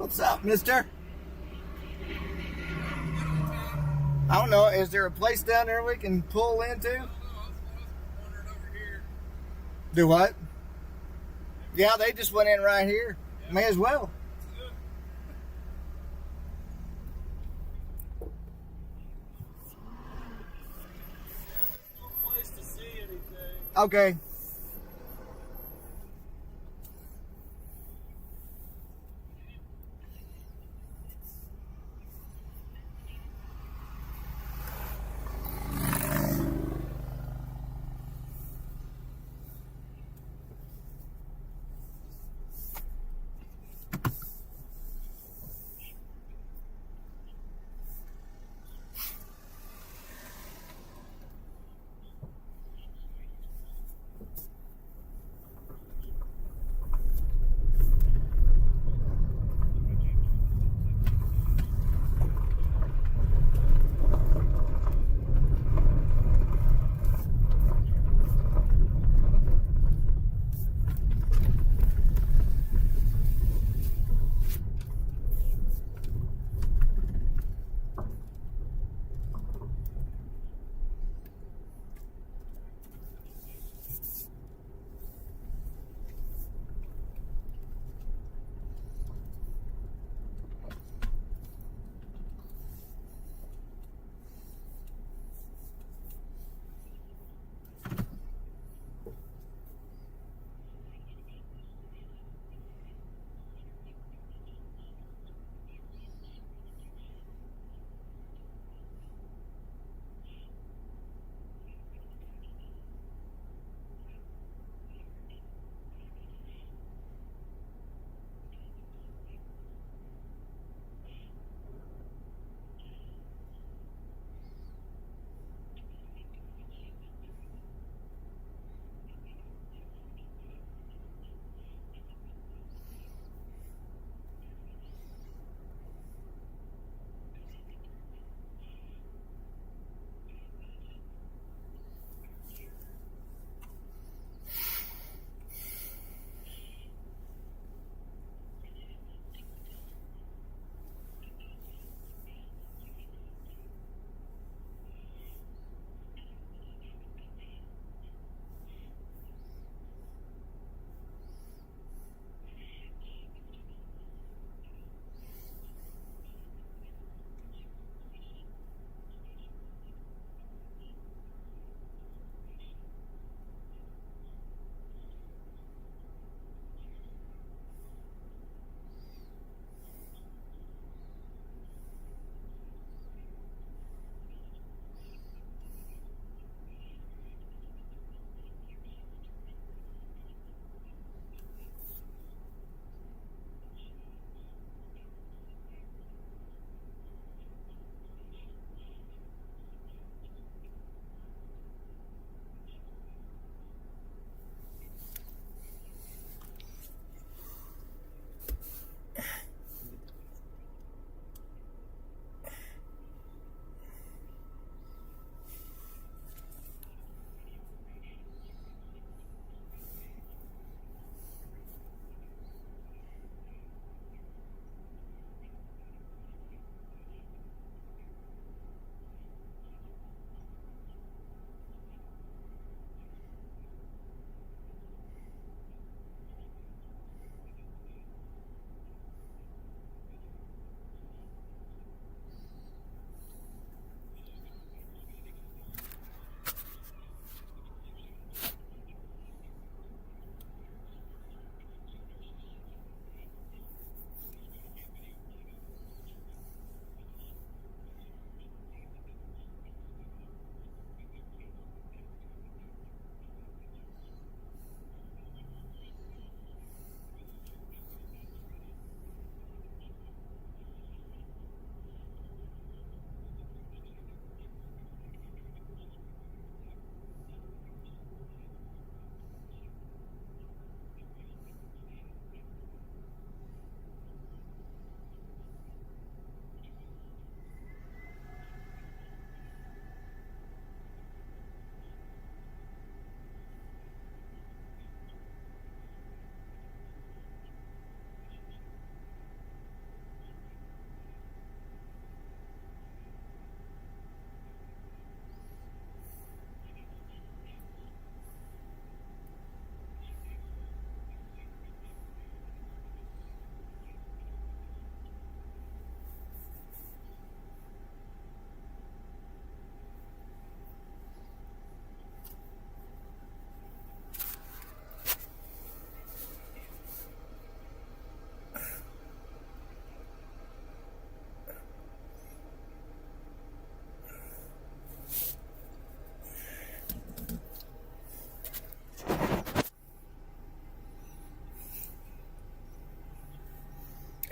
Speaker 1: What's up, mister? I don't know. Is there a place down there we can pull into? Do what? Yeah, they just went in right here. May as well. Okay.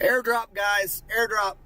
Speaker 1: Airdrop, guys. Airdrop.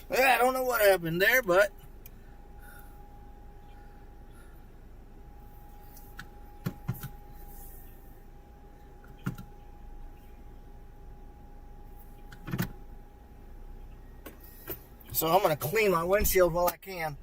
Speaker 1: Yeah, I don't know what happened there, but so I'm going to clean my windshield while I can.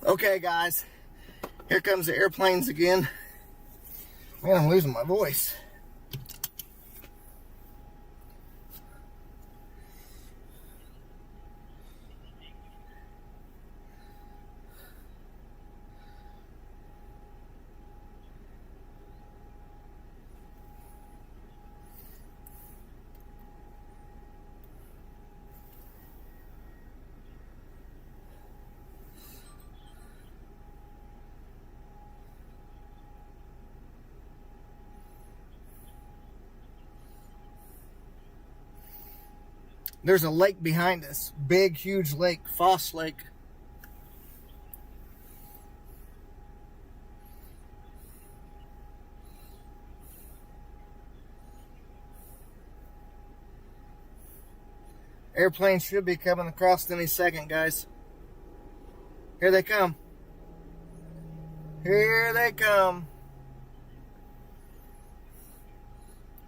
Speaker 1: Okay, guys, here comes the airplanes again. Man, I'm losing my voice. There's a lake behind us. Big, huge lake. Foss Lake. Airplanes should be coming across any second, guys. Here they come. Here they come.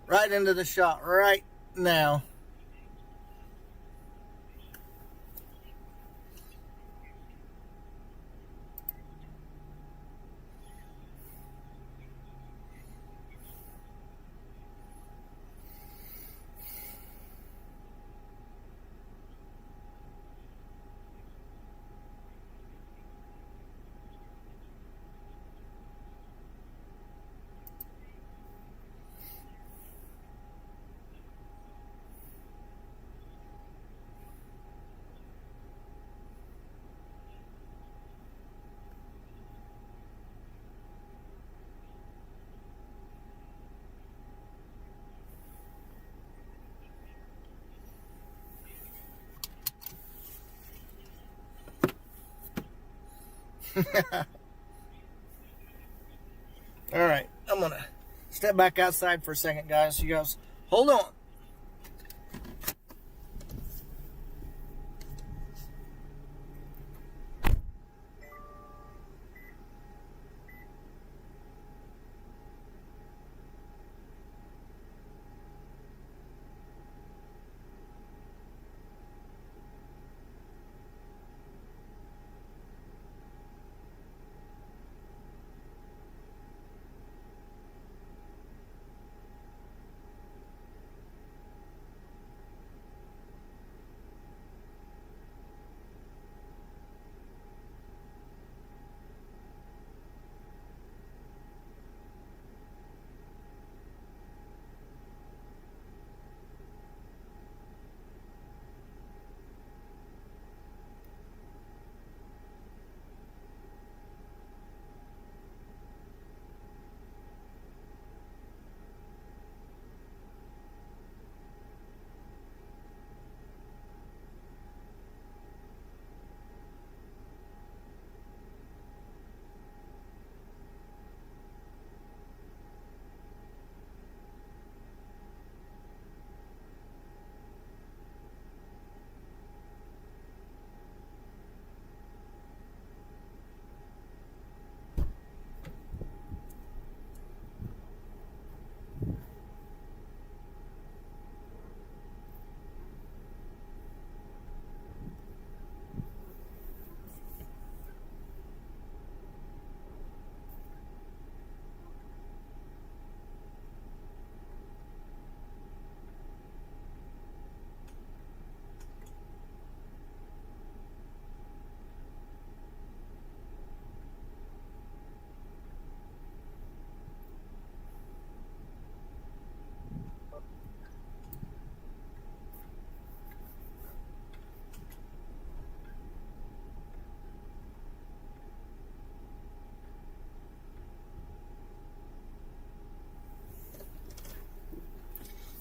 Speaker 1: Right into the shot right now. All right, I'm gonna step back outside for a second, guys. You guys, hold on.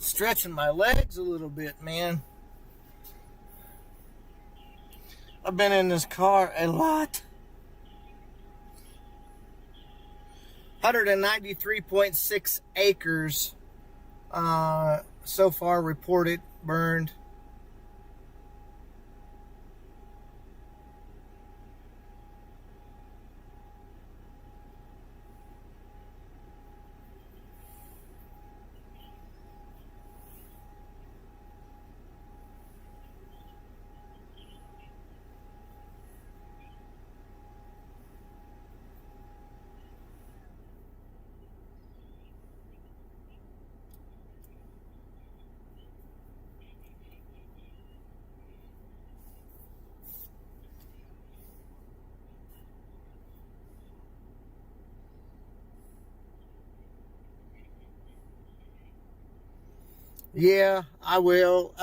Speaker 1: Stretching my legs a little bit, man. I've been in this car a lot. 193.6 acres so far reported burned. Yeah, I will.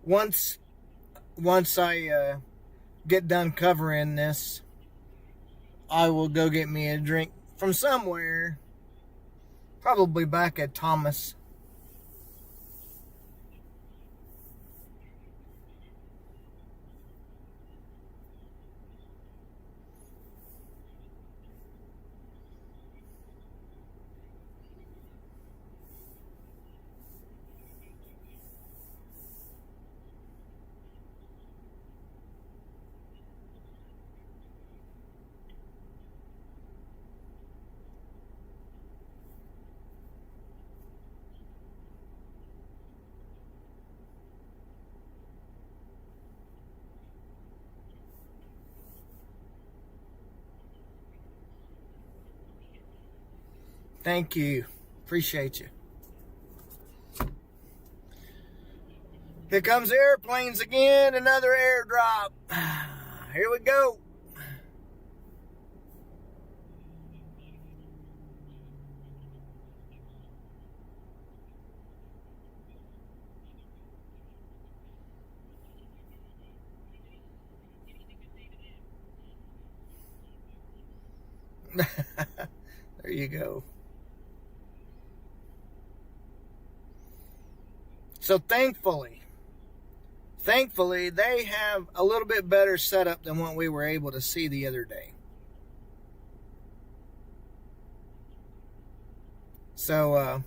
Speaker 1: Once I get done covering this, I will go get me a drink from somewhere Probably back at Thomas. Thank you. Appreciate you. Here comes airplanes again. Another airdrop. Here we go. There you go. So thankfully, they have a little bit better setup than what we were able to see the other day. So,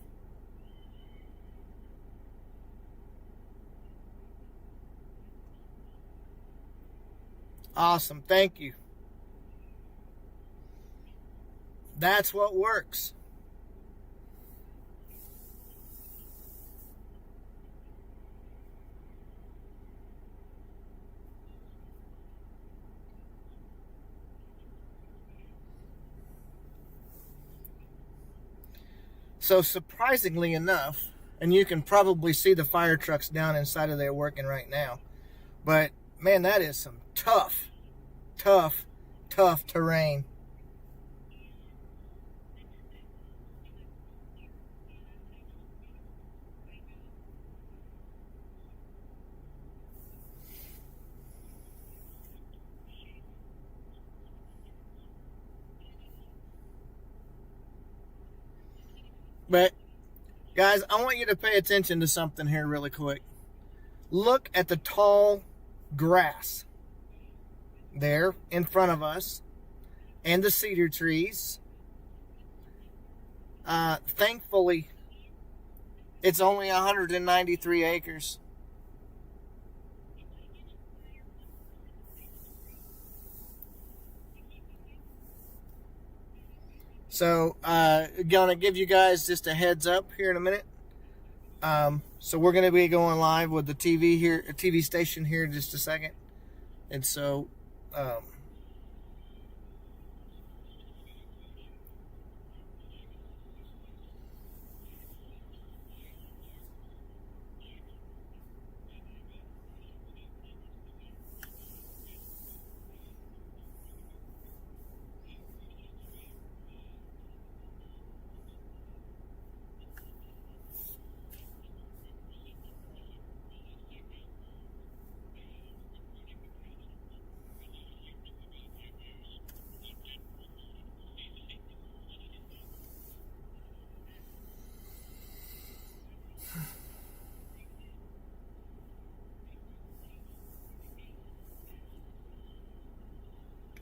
Speaker 1: awesome. Thank you. That's what works. So surprisingly enough, and you can probably see the fire trucks down inside of there working right now, but man, that is some tough terrain. But, guys, I want you to pay attention to something here really quick. Look at the tall grass there in front of us and the cedar trees. Thankfully, it's only 193 acres. So, gonna give you guys just a heads up here in a minute. So we're gonna be going live with the TV station here in just a second. And so,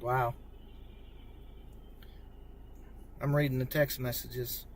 Speaker 1: wow. I'm reading the text messages.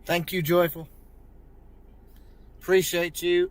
Speaker 1: Thank you, Joyful. Appreciate you.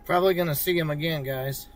Speaker 1: Probably going to see him again, guys.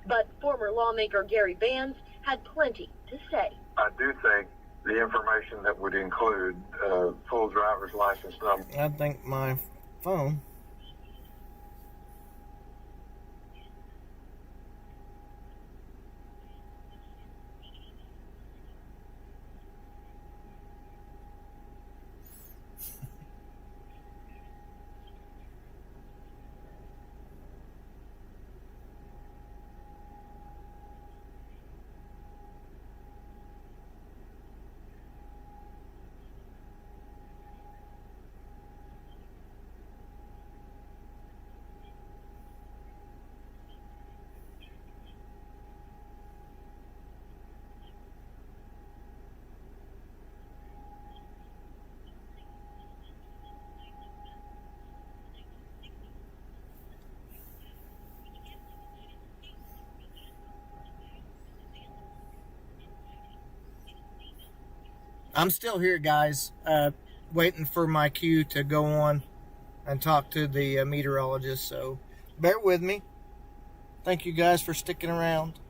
Speaker 4: But former lawmaker Gary Vance had plenty to say.
Speaker 7: I do think the information that would include full driver's license number.
Speaker 1: I think my phone. I'm still here, guys, waiting for my cue to go on and talk to the meteorologist. So bear with me. Thank you guys for sticking around.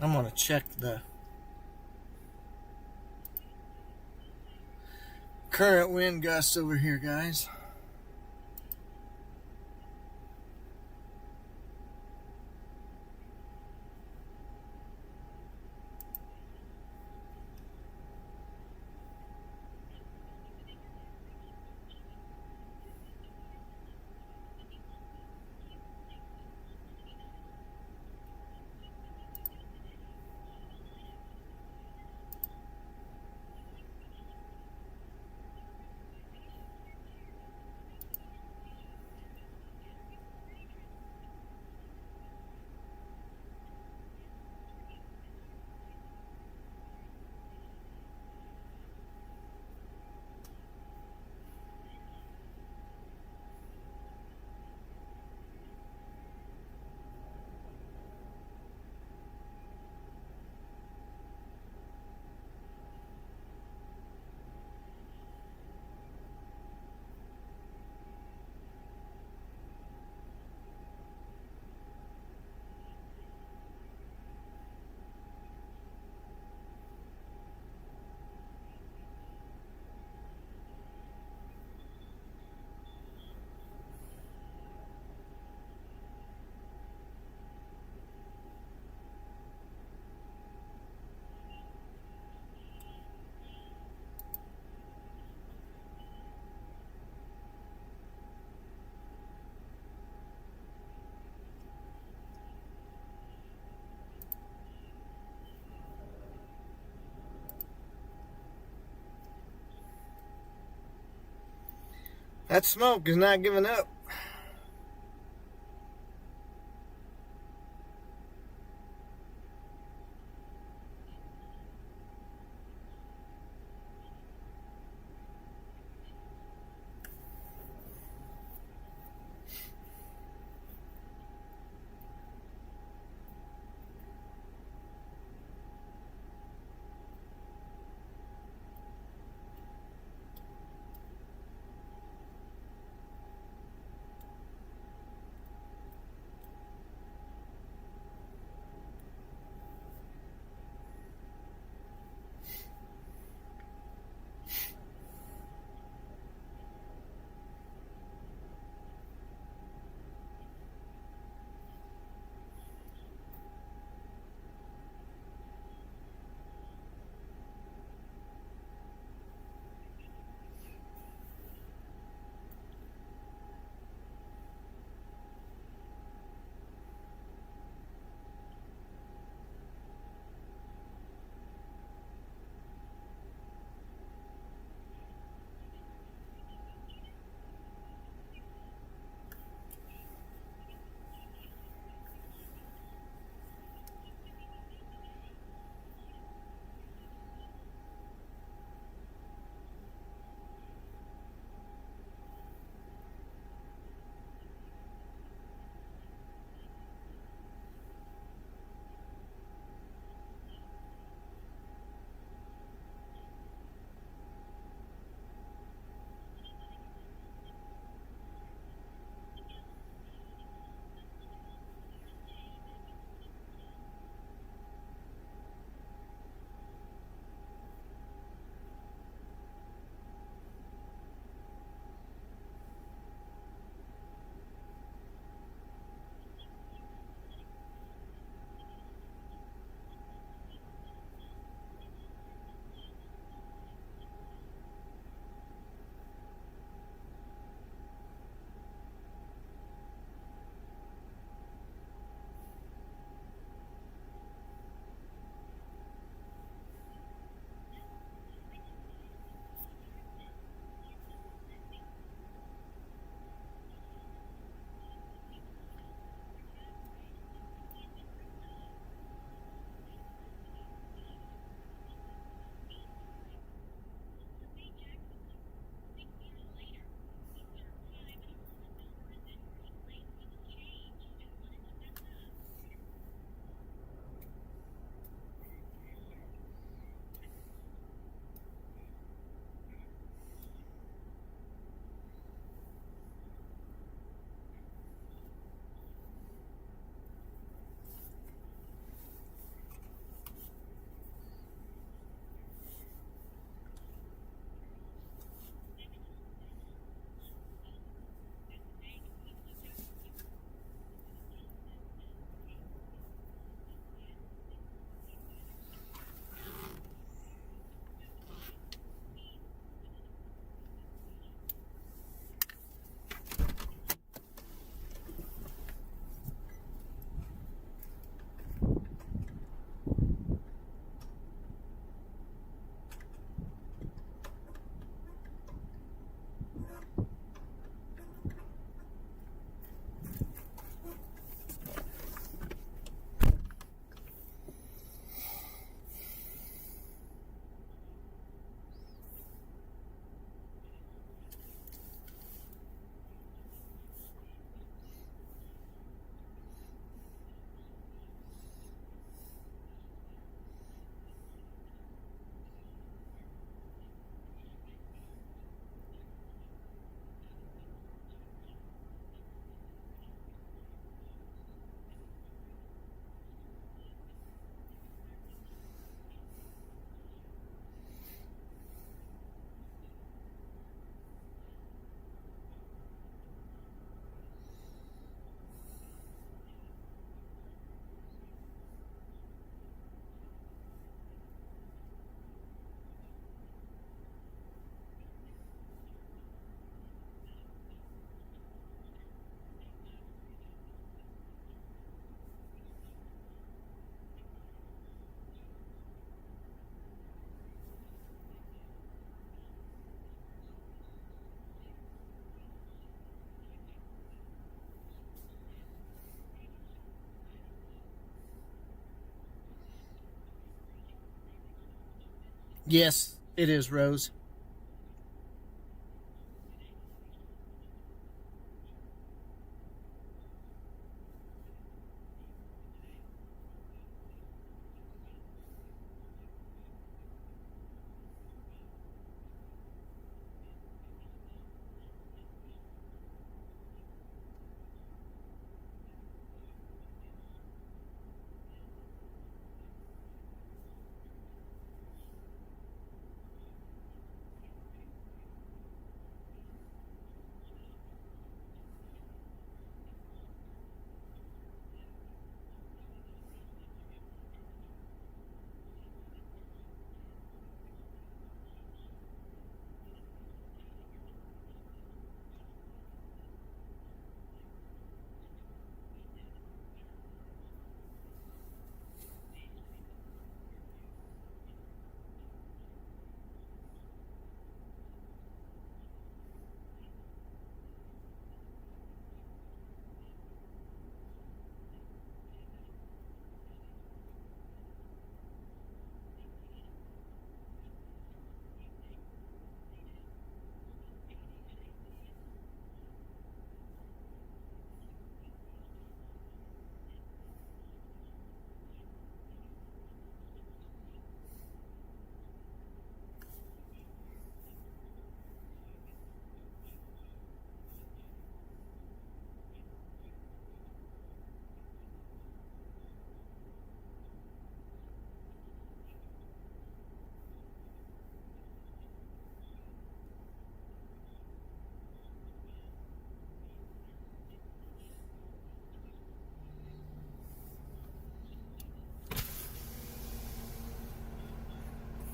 Speaker 1: I'm going to check the current wind gusts over here, guys. That smoke is not giving up. Yes, it is, Rose.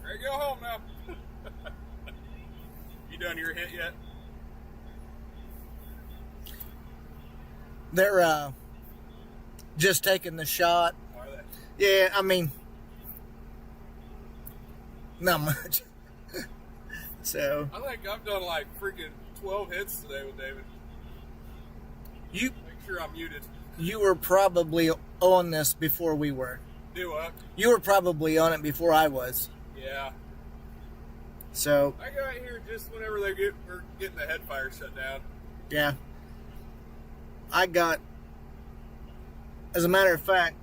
Speaker 8: There you go home now. You done your hit yet?
Speaker 1: They're just taking the shot.
Speaker 8: Are they?
Speaker 1: Yeah, I mean, not much. So
Speaker 8: I think I've done like freaking 12 hits today with David.
Speaker 1: you
Speaker 8: Make sure I'm muted.
Speaker 1: were probably on this before we were.
Speaker 8: Do what?
Speaker 1: You were probably on it before I was.
Speaker 8: Yeah.
Speaker 1: So
Speaker 8: I got here just whenever we're getting the head fire shut down.
Speaker 1: yeah, I got. As a matter of fact,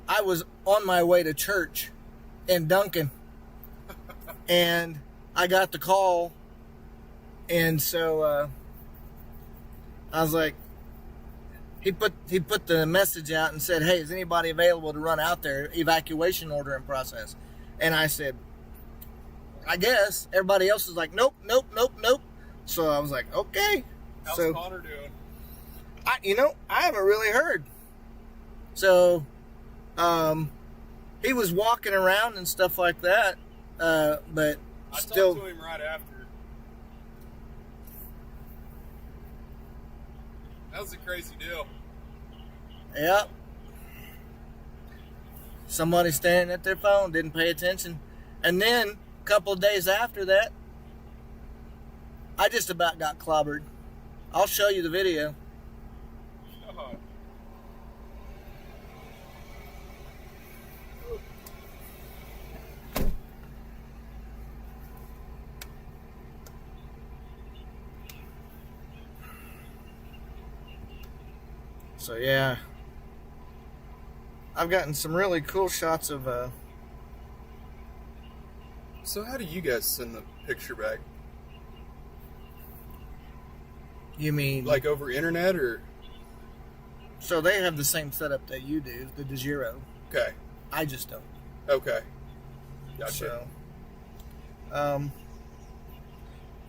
Speaker 1: I was on my way to church in Duncan, and I got the call, and so I was like, he put the message out and said, "Hey, is anybody available to run out there? Evacuation order in process." And I said, "I guess." Everybody else was like, "Nope, nope, nope, nope." So I was like, "Okay."
Speaker 8: How's
Speaker 1: So
Speaker 8: Connor doing?
Speaker 1: I haven't really heard. So, he was walking around and stuff like that, but
Speaker 8: I
Speaker 1: still.
Speaker 8: talked to him right after. That was a crazy deal.
Speaker 1: Yep. Somebody standing at their phone, didn't pay attention. And then, a couple of days after that, I just about got clobbered. I'll show you the video.
Speaker 8: Oh.
Speaker 1: So, yeah. I've gotten some really cool shots of,
Speaker 8: So how do you guys send the picture back?
Speaker 1: you mean...
Speaker 8: Like over internet or?
Speaker 1: So they have the same setup that you do, the DeGiro.
Speaker 8: Okay.
Speaker 1: I just don't.
Speaker 8: Okay. Gotcha.
Speaker 1: So,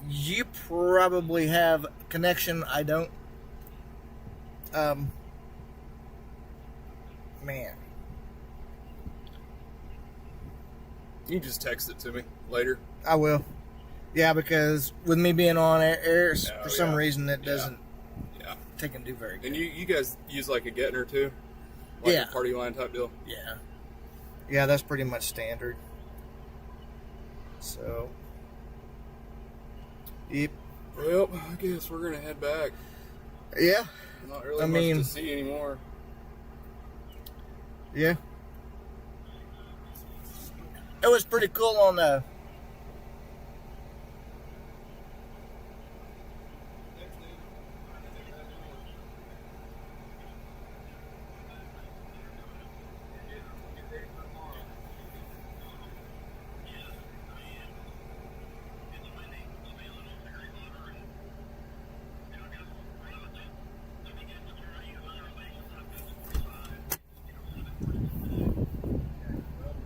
Speaker 1: you probably have connection. I don't. Man.
Speaker 8: You can just text it to me later.
Speaker 1: I will. Yeah, because with me being on air
Speaker 8: Oh,
Speaker 1: for some
Speaker 8: yeah.
Speaker 1: reason, it
Speaker 8: Yeah.
Speaker 1: doesn't
Speaker 8: Yeah.
Speaker 1: take and do very good.
Speaker 8: And you guys use like a Gettner too? Like
Speaker 1: Yeah.
Speaker 8: a party line type deal?
Speaker 1: Yeah. Yeah, that's pretty much standard. So. Yep.
Speaker 8: Well, I guess we're gonna head back.
Speaker 1: Yeah.
Speaker 8: Not really
Speaker 1: I
Speaker 8: much
Speaker 1: mean-
Speaker 8: to see anymore.
Speaker 1: Yeah. it was pretty cool on the.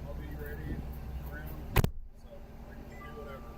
Speaker 8: I'll be ready around, so I can do whatever.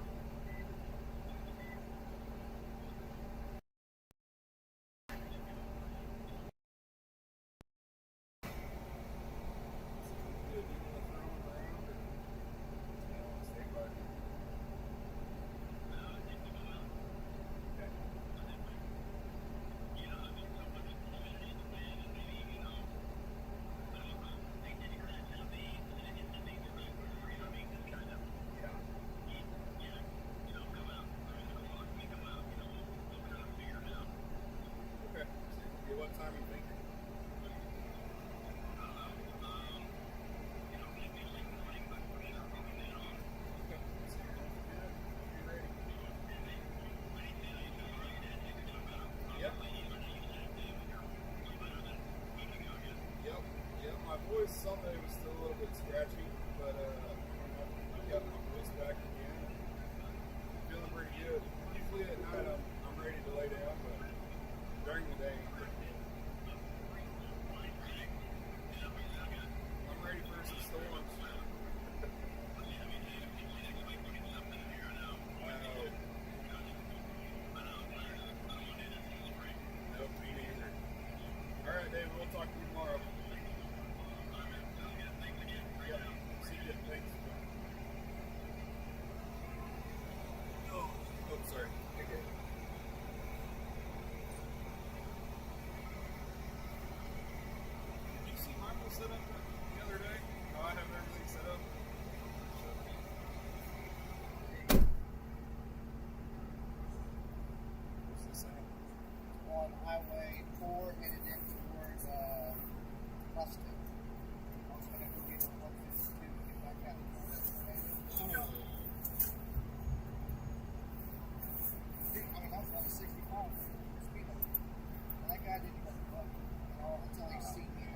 Speaker 8: Okay. What time you think? Yep. Yep. My voice Sunday was still a little bit scratchy, but I've got my voice back again. Feeling pretty good. Usually at night I'm ready to lay down, but during the day I'm pretty good. I'm ready for some storms. Nope, me neither. Alright, David, we'll talk to you tomorrow. Yep. See you. Thanks. Oh, sorry. Okay. Did you see Michael set up the other day? How I have everything set up? What's this saying?
Speaker 9: On Highway 4 headed in towards Ruston. I was going to go get on 152 and get back out. I mean, I was on a 65 speed limit. And that guy didn't even look until he seen me.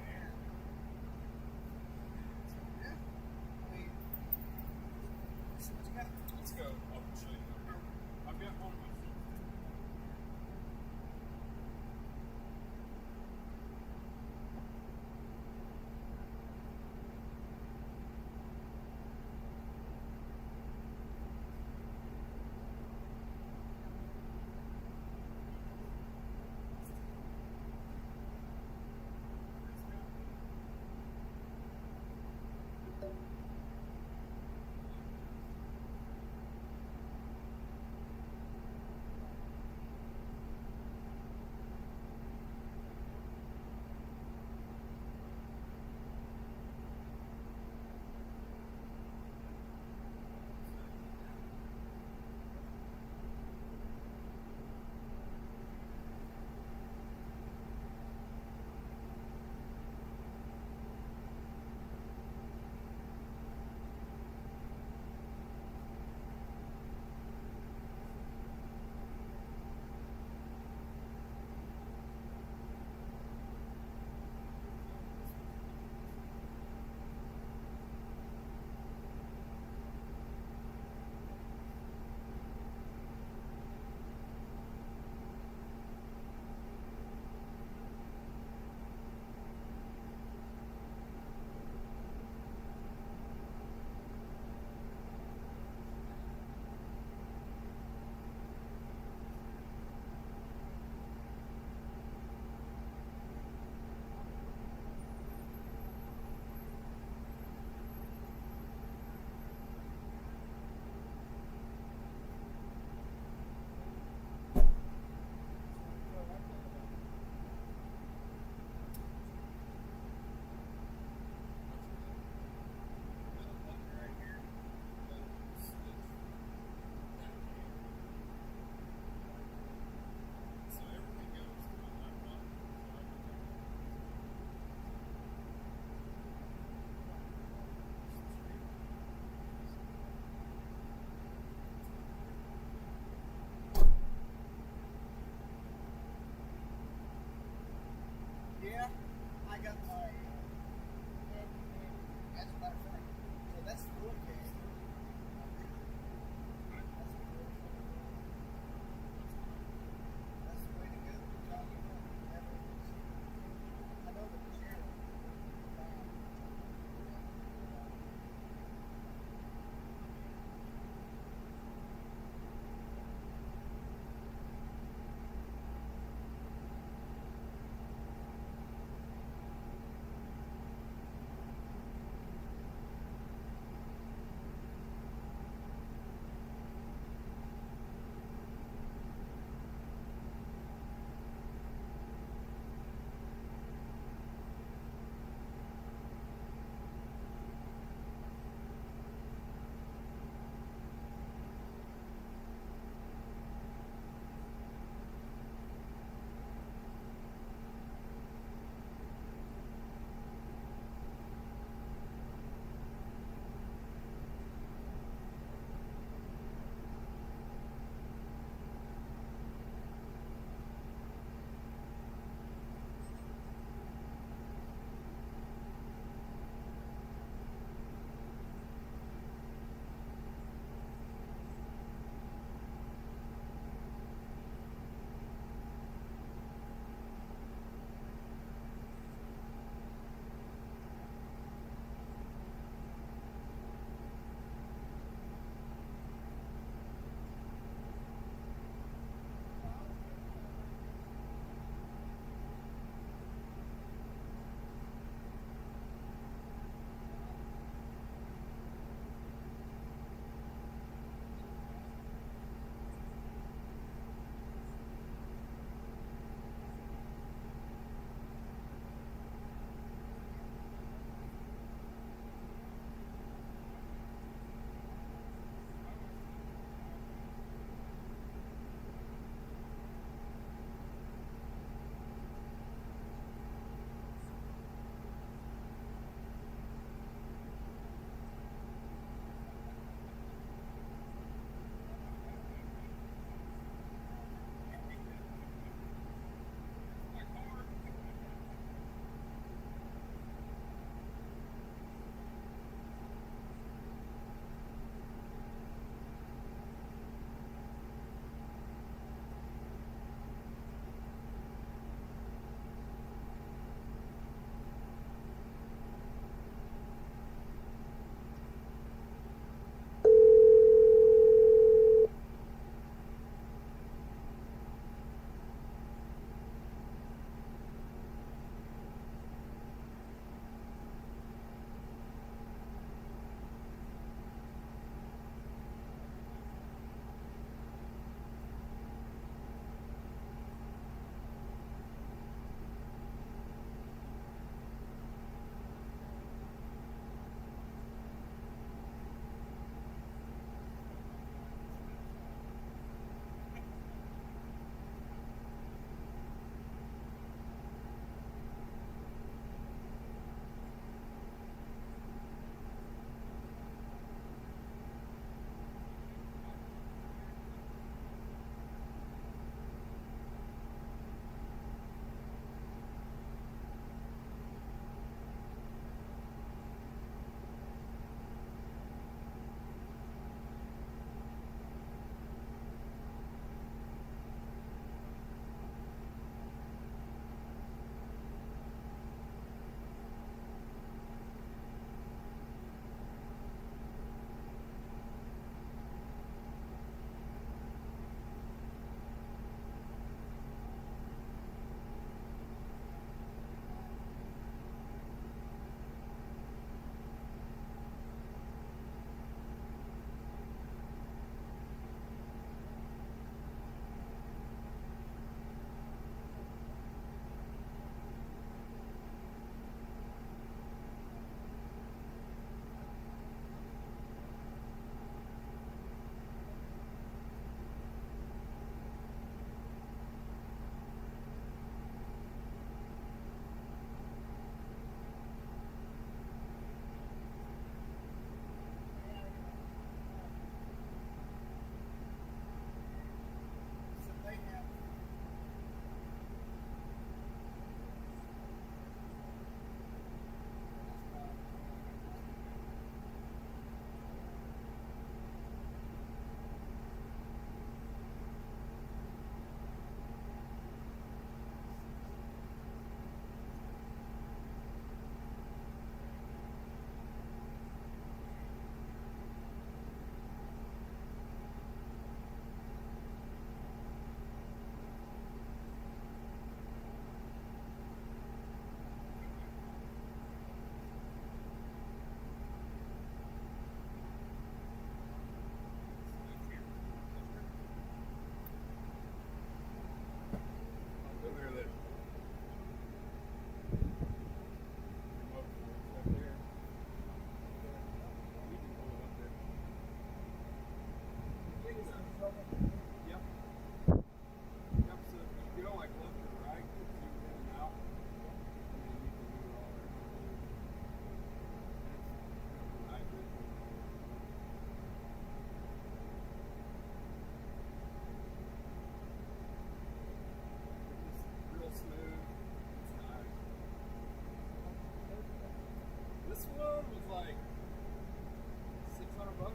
Speaker 8: $5.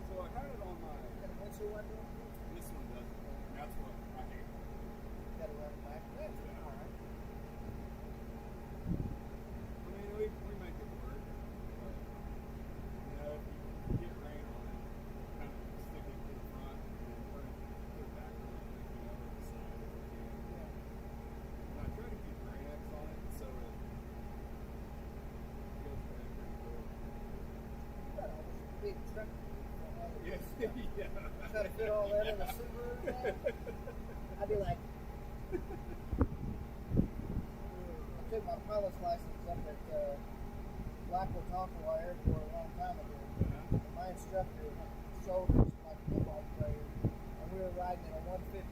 Speaker 8: So I had it on my.
Speaker 9: What's your one?
Speaker 8: This one doesn't. That's what I hate.
Speaker 9: Got to run it back. That's all right.
Speaker 8: I mean, we make it work. But, you know, if you get rain on it, kind of stick it to the front and then put it back really quick, you know, to the side if you can. And I try to keep rain X on it so it goes back pretty good.
Speaker 9: Got all this big truck.
Speaker 8: Yes, yeah.
Speaker 9: Try to fit all that in a Subaru. Man. I'd be like, I took my pilot's license up at Blackwood Tonkawa Airport a long time ago. And my instructor shoulders like a football player, and we were riding in a 150.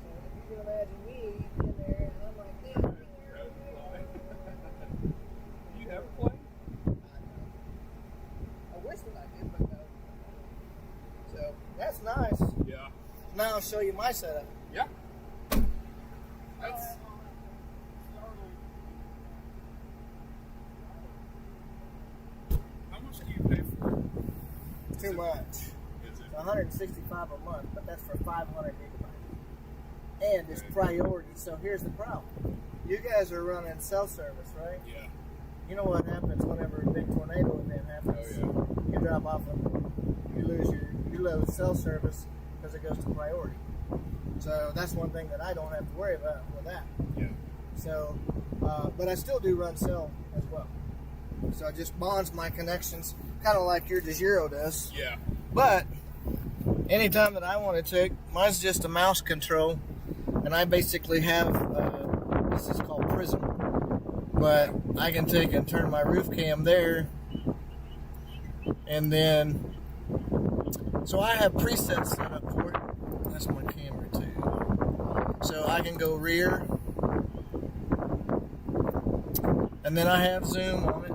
Speaker 9: So if you can imagine me in there, and I'm like, yeah.
Speaker 8: You never played?
Speaker 9: I wish that I did, but no. So that's nice.
Speaker 8: Yeah.
Speaker 9: Now I'll show you my setup.
Speaker 8: Yeah. That's. How much do you pay for it?
Speaker 9: Too much.
Speaker 8: Is it?
Speaker 9: It's $165 a month, but that's for 500 gigabytes. And it's priority. So here's the problem. You guys are running cell service, right?
Speaker 8: Yeah.
Speaker 9: You know what happens whenever a big tornado event happens?
Speaker 8: Oh,
Speaker 9: You drop off you lose cell service because it goes to priority. So that's one thing that I don't have to worry about with that.
Speaker 8: Yeah.
Speaker 9: So, but I still do run cell as well. So it just bonds my connections, kind of like your DeGiro does.
Speaker 8: Yeah.
Speaker 9: But anytime that I want to take, mine's just a mouse control, and I basically have this is called Prism, but I can take and turn my roof cam there, and then so I have presets set up for it. That's my camera too. So I can go rear, and then I have zoom on it.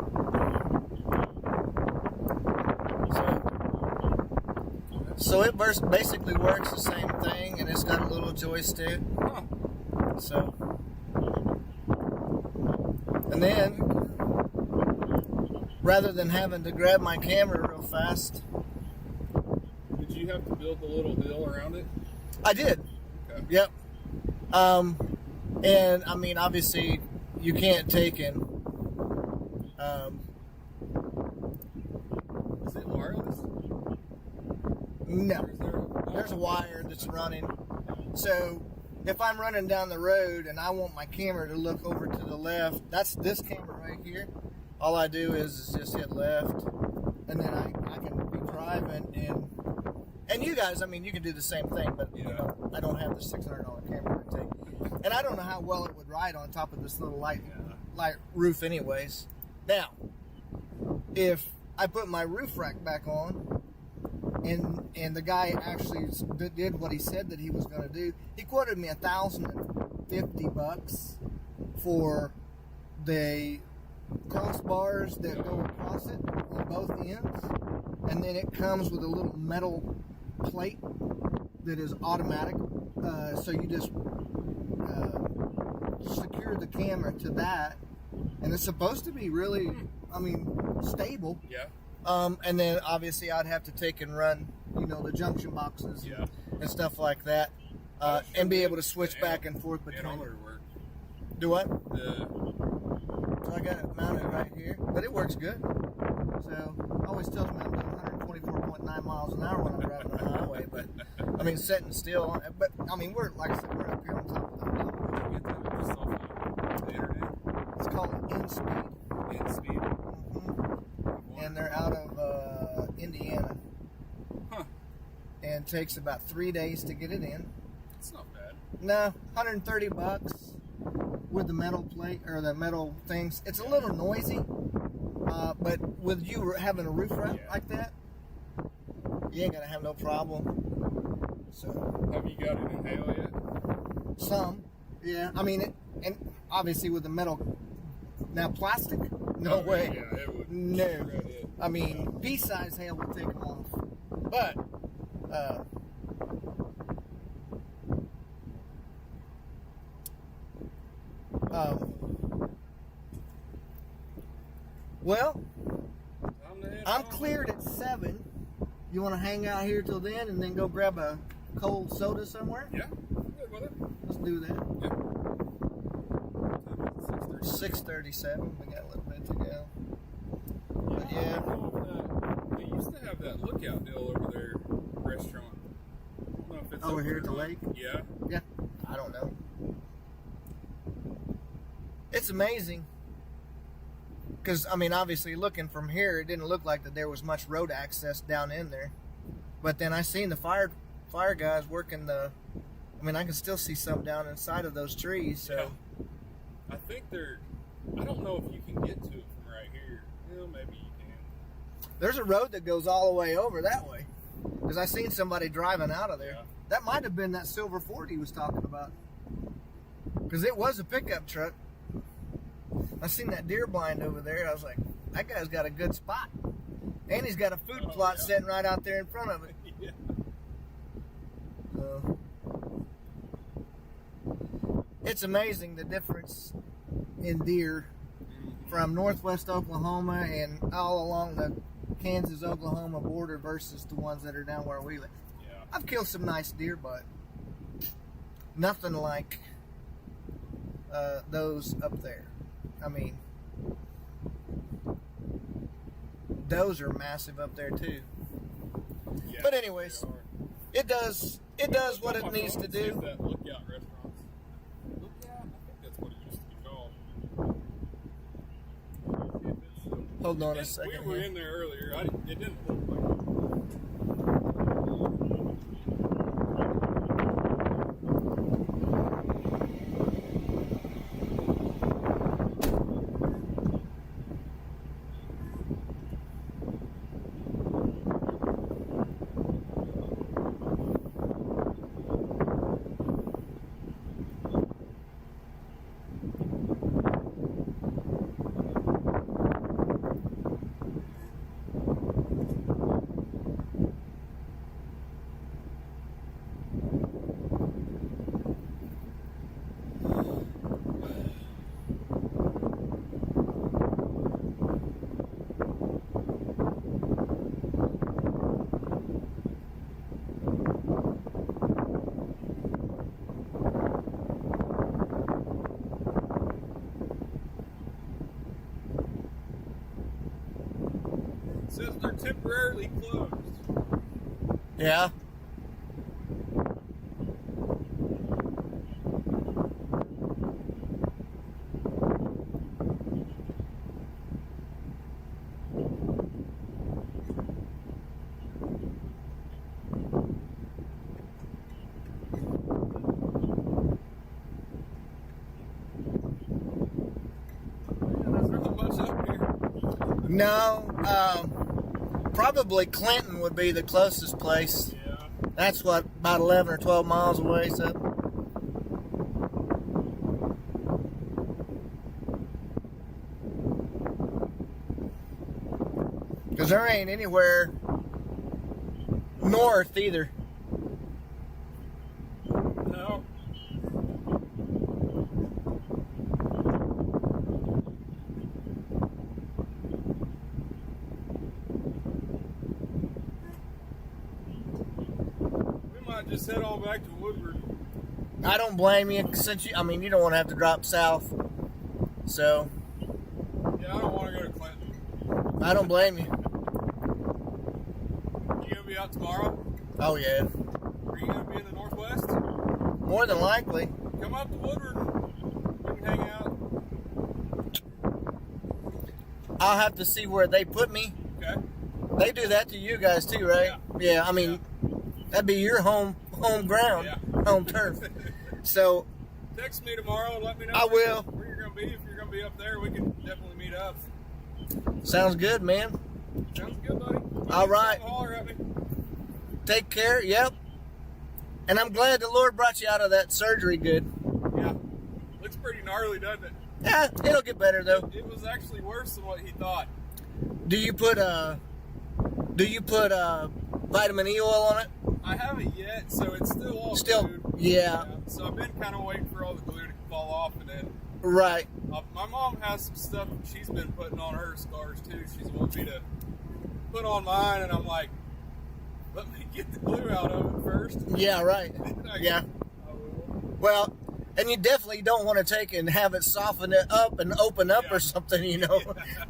Speaker 9: So it basically works the same thing, and it's got a little joystick.
Speaker 8: Huh.
Speaker 9: So, and then rather than having to grab my camera real fast,
Speaker 8: Did you have to build the little hill around it?
Speaker 9: I did.
Speaker 8: Okay.
Speaker 9: Yep. And I mean, obviously, you can't take and
Speaker 8: Is it wireless?
Speaker 9: no.
Speaker 8: Or is there
Speaker 9: There's a wire that's running. So if I'm running down the road and I want my camera to look over to the left, that's this camera right here. All I do is just hit left, and then I can be driving and you guys, I mean, you can do the same thing, but you know, I don't have the $600 camera to take, and I don't know how well it would ride on top of this little light roof, anyways. Now, if I put my roof rack back on, and the guy actually did what he said that he was going to do. He quoted me $1,050 for the crossbars that go across it on both ends, and then it comes with a little metal plate that is automatic. So you just secure the camera to that, and it's supposed to be really, I mean, stable.
Speaker 8: Yeah.
Speaker 9: And then obviously I'd have to take and run, you know, the junction boxes and stuff like that, and be able to switch back and forth between.
Speaker 8: Manometer work.
Speaker 9: Do what?
Speaker 8: The
Speaker 9: So I got it mounted right here, but it works good. So I always tells me I'm doing 124.9 miles an hour when I'm driving on the highway, but I mean sitting still. But I mean we're like I said, we're up here on top of the hill.
Speaker 8: Did you get that just off the internet?
Speaker 9: It's called InSpeed.
Speaker 8: InSpeed.
Speaker 9: And they're out of Indiana.
Speaker 8: Huh.
Speaker 9: And it takes about 3 days to get it in.
Speaker 8: It's not bad.
Speaker 9: No, $130 with the metal plate or the metal things. It's a little noisy, but with you having a roof rack like that, you ain't gonna have no problem. So,
Speaker 8: Have you got it in hail yet?
Speaker 9: some, yeah. I mean, and obviously with the metal. Now plastic, no way.
Speaker 8: Yeah, it would.
Speaker 9: No.
Speaker 8: shred it.
Speaker 9: I mean, pea-sized hail will take them off. But, Well, I'm
Speaker 8: home.
Speaker 9: cleared at 7. You want to hang out here till then and then go grab a cold soda somewhere?
Speaker 8: Yeah, I'm good with it.
Speaker 9: Let's do that.
Speaker 8: Yeah.
Speaker 9: 6:37. We got a little bit to go. But
Speaker 8: I
Speaker 9: yeah.
Speaker 8: don't know if they used to have that lookout deal over there, restaurant. I don't know if it's
Speaker 9: Over
Speaker 8: open
Speaker 9: here
Speaker 8: or
Speaker 9: at the
Speaker 8: not.
Speaker 9: lake?
Speaker 8: Yeah.
Speaker 9: Yeah. I don't know. It's amazing. Because, I mean, obviously looking from here, it didn't look like that there was much road access down in there. But then I seen the fire guys working the... I mean, I can still see some down inside of those trees, so...
Speaker 8: Yeah. I think they're... I don't know if you can get to it from right here. Well, maybe you can.
Speaker 9: There's a road that goes all the way over that way. Because I seen somebody driving out of there.
Speaker 8: Yeah.
Speaker 9: That might have been that silver Ford he was talking about. Because it was a pickup truck. I seen that deer blind over there. I was like, that guy's got a good spot. And he's got a food plot sitting right out there in front of it.
Speaker 8: Yeah.
Speaker 9: It's amazing the difference in deer from northwest Oklahoma and all along the Kansas-Oklahoma border versus the ones that are down where we live.
Speaker 8: Yeah.
Speaker 9: I've killed some nice deer, but nothing like those up there. I mean, those are massive up there too.
Speaker 8: Yeah,
Speaker 9: But anyways,
Speaker 8: they are.
Speaker 9: it does what it needs to do.
Speaker 8: That lookout restaurants. Lookout? I think that's what it used to be called.
Speaker 9: Hold on a second.
Speaker 8: We were
Speaker 9: here.
Speaker 8: in there earlier. It didn't look like it says they're temporarily closed.
Speaker 9: Yeah.
Speaker 8: There's not much up here.
Speaker 9: No, probably Clinton would be the closest place.
Speaker 8: Yeah.
Speaker 9: That's what, about 11 or 12 miles away, so. Because there ain't anywhere north either.
Speaker 8: No. We might just head on back to Woodward.
Speaker 9: I don't blame you, since you don't want to have to drop south. So,
Speaker 8: Yeah, I don't want to go to Clinton.
Speaker 9: I don't blame you.
Speaker 8: You gonna be out tomorrow?
Speaker 9: Oh, yeah.
Speaker 8: Are you gonna be in the Northwest?
Speaker 9: More than likely.
Speaker 8: Come up to Woodward. We can hang out.
Speaker 9: I'll have to see where they put me.
Speaker 8: Okay.
Speaker 9: They do that to you guys too, right? Yeah, I mean, that'd be your home ground,
Speaker 8: Yeah.
Speaker 9: home turf. So,
Speaker 8: Text me tomorrow and let me know
Speaker 9: I will.
Speaker 8: where you're gonna be. If you're gonna be up there, we can definitely meet up.
Speaker 9: sounds good, man.
Speaker 8: Sounds good, buddy.
Speaker 9: All right.
Speaker 8: Holler at me.
Speaker 9: Take care. Yep. And I'm glad the Lord brought you out of that surgery good.
Speaker 8: Yeah. Looks pretty gnarly, doesn't it?
Speaker 9: Yeah, it'll get better though.
Speaker 8: It was actually worse than what he thought.
Speaker 9: Do you put vitamin E oil on it?
Speaker 8: I haven't yet, so it's still all
Speaker 9: Still,
Speaker 8: glued.
Speaker 9: yeah.
Speaker 8: So I've been kind of waiting for all the glue to fall off, and then
Speaker 9: Right.
Speaker 8: My mom has some stuff she's been putting on her scars too. She's wanting me to put on mine, and I'm like, let me get the glue out of it first.
Speaker 9: Yeah, right. Yeah. Well, and you definitely don't want to take and have it soften it up and open up or something, you know.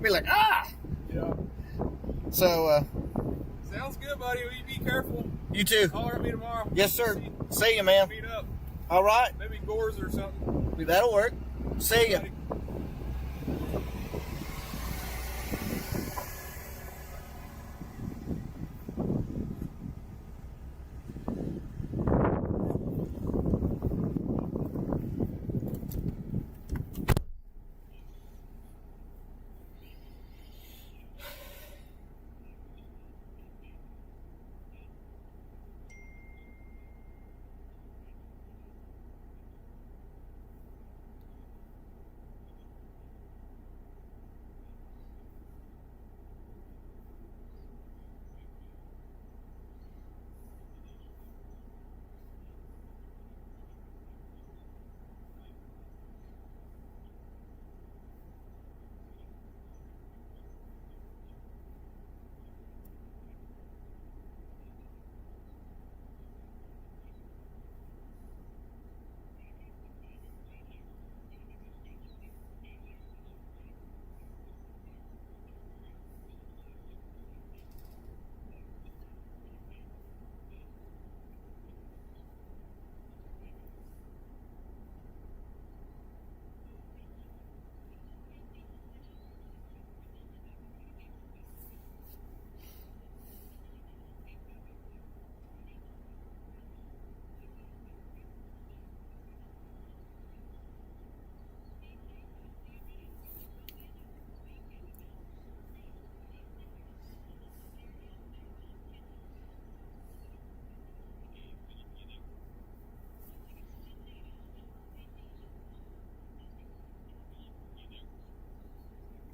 Speaker 9: Be like, ah!
Speaker 8: Yeah.
Speaker 9: So,
Speaker 8: sounds good, buddy. Will you be careful?
Speaker 9: You too.
Speaker 8: Holler at me tomorrow.
Speaker 9: Yes, sir. See you, man.
Speaker 8: Meet up.
Speaker 9: All right.
Speaker 8: Maybe Gores or something.
Speaker 9: That'll work. See ya.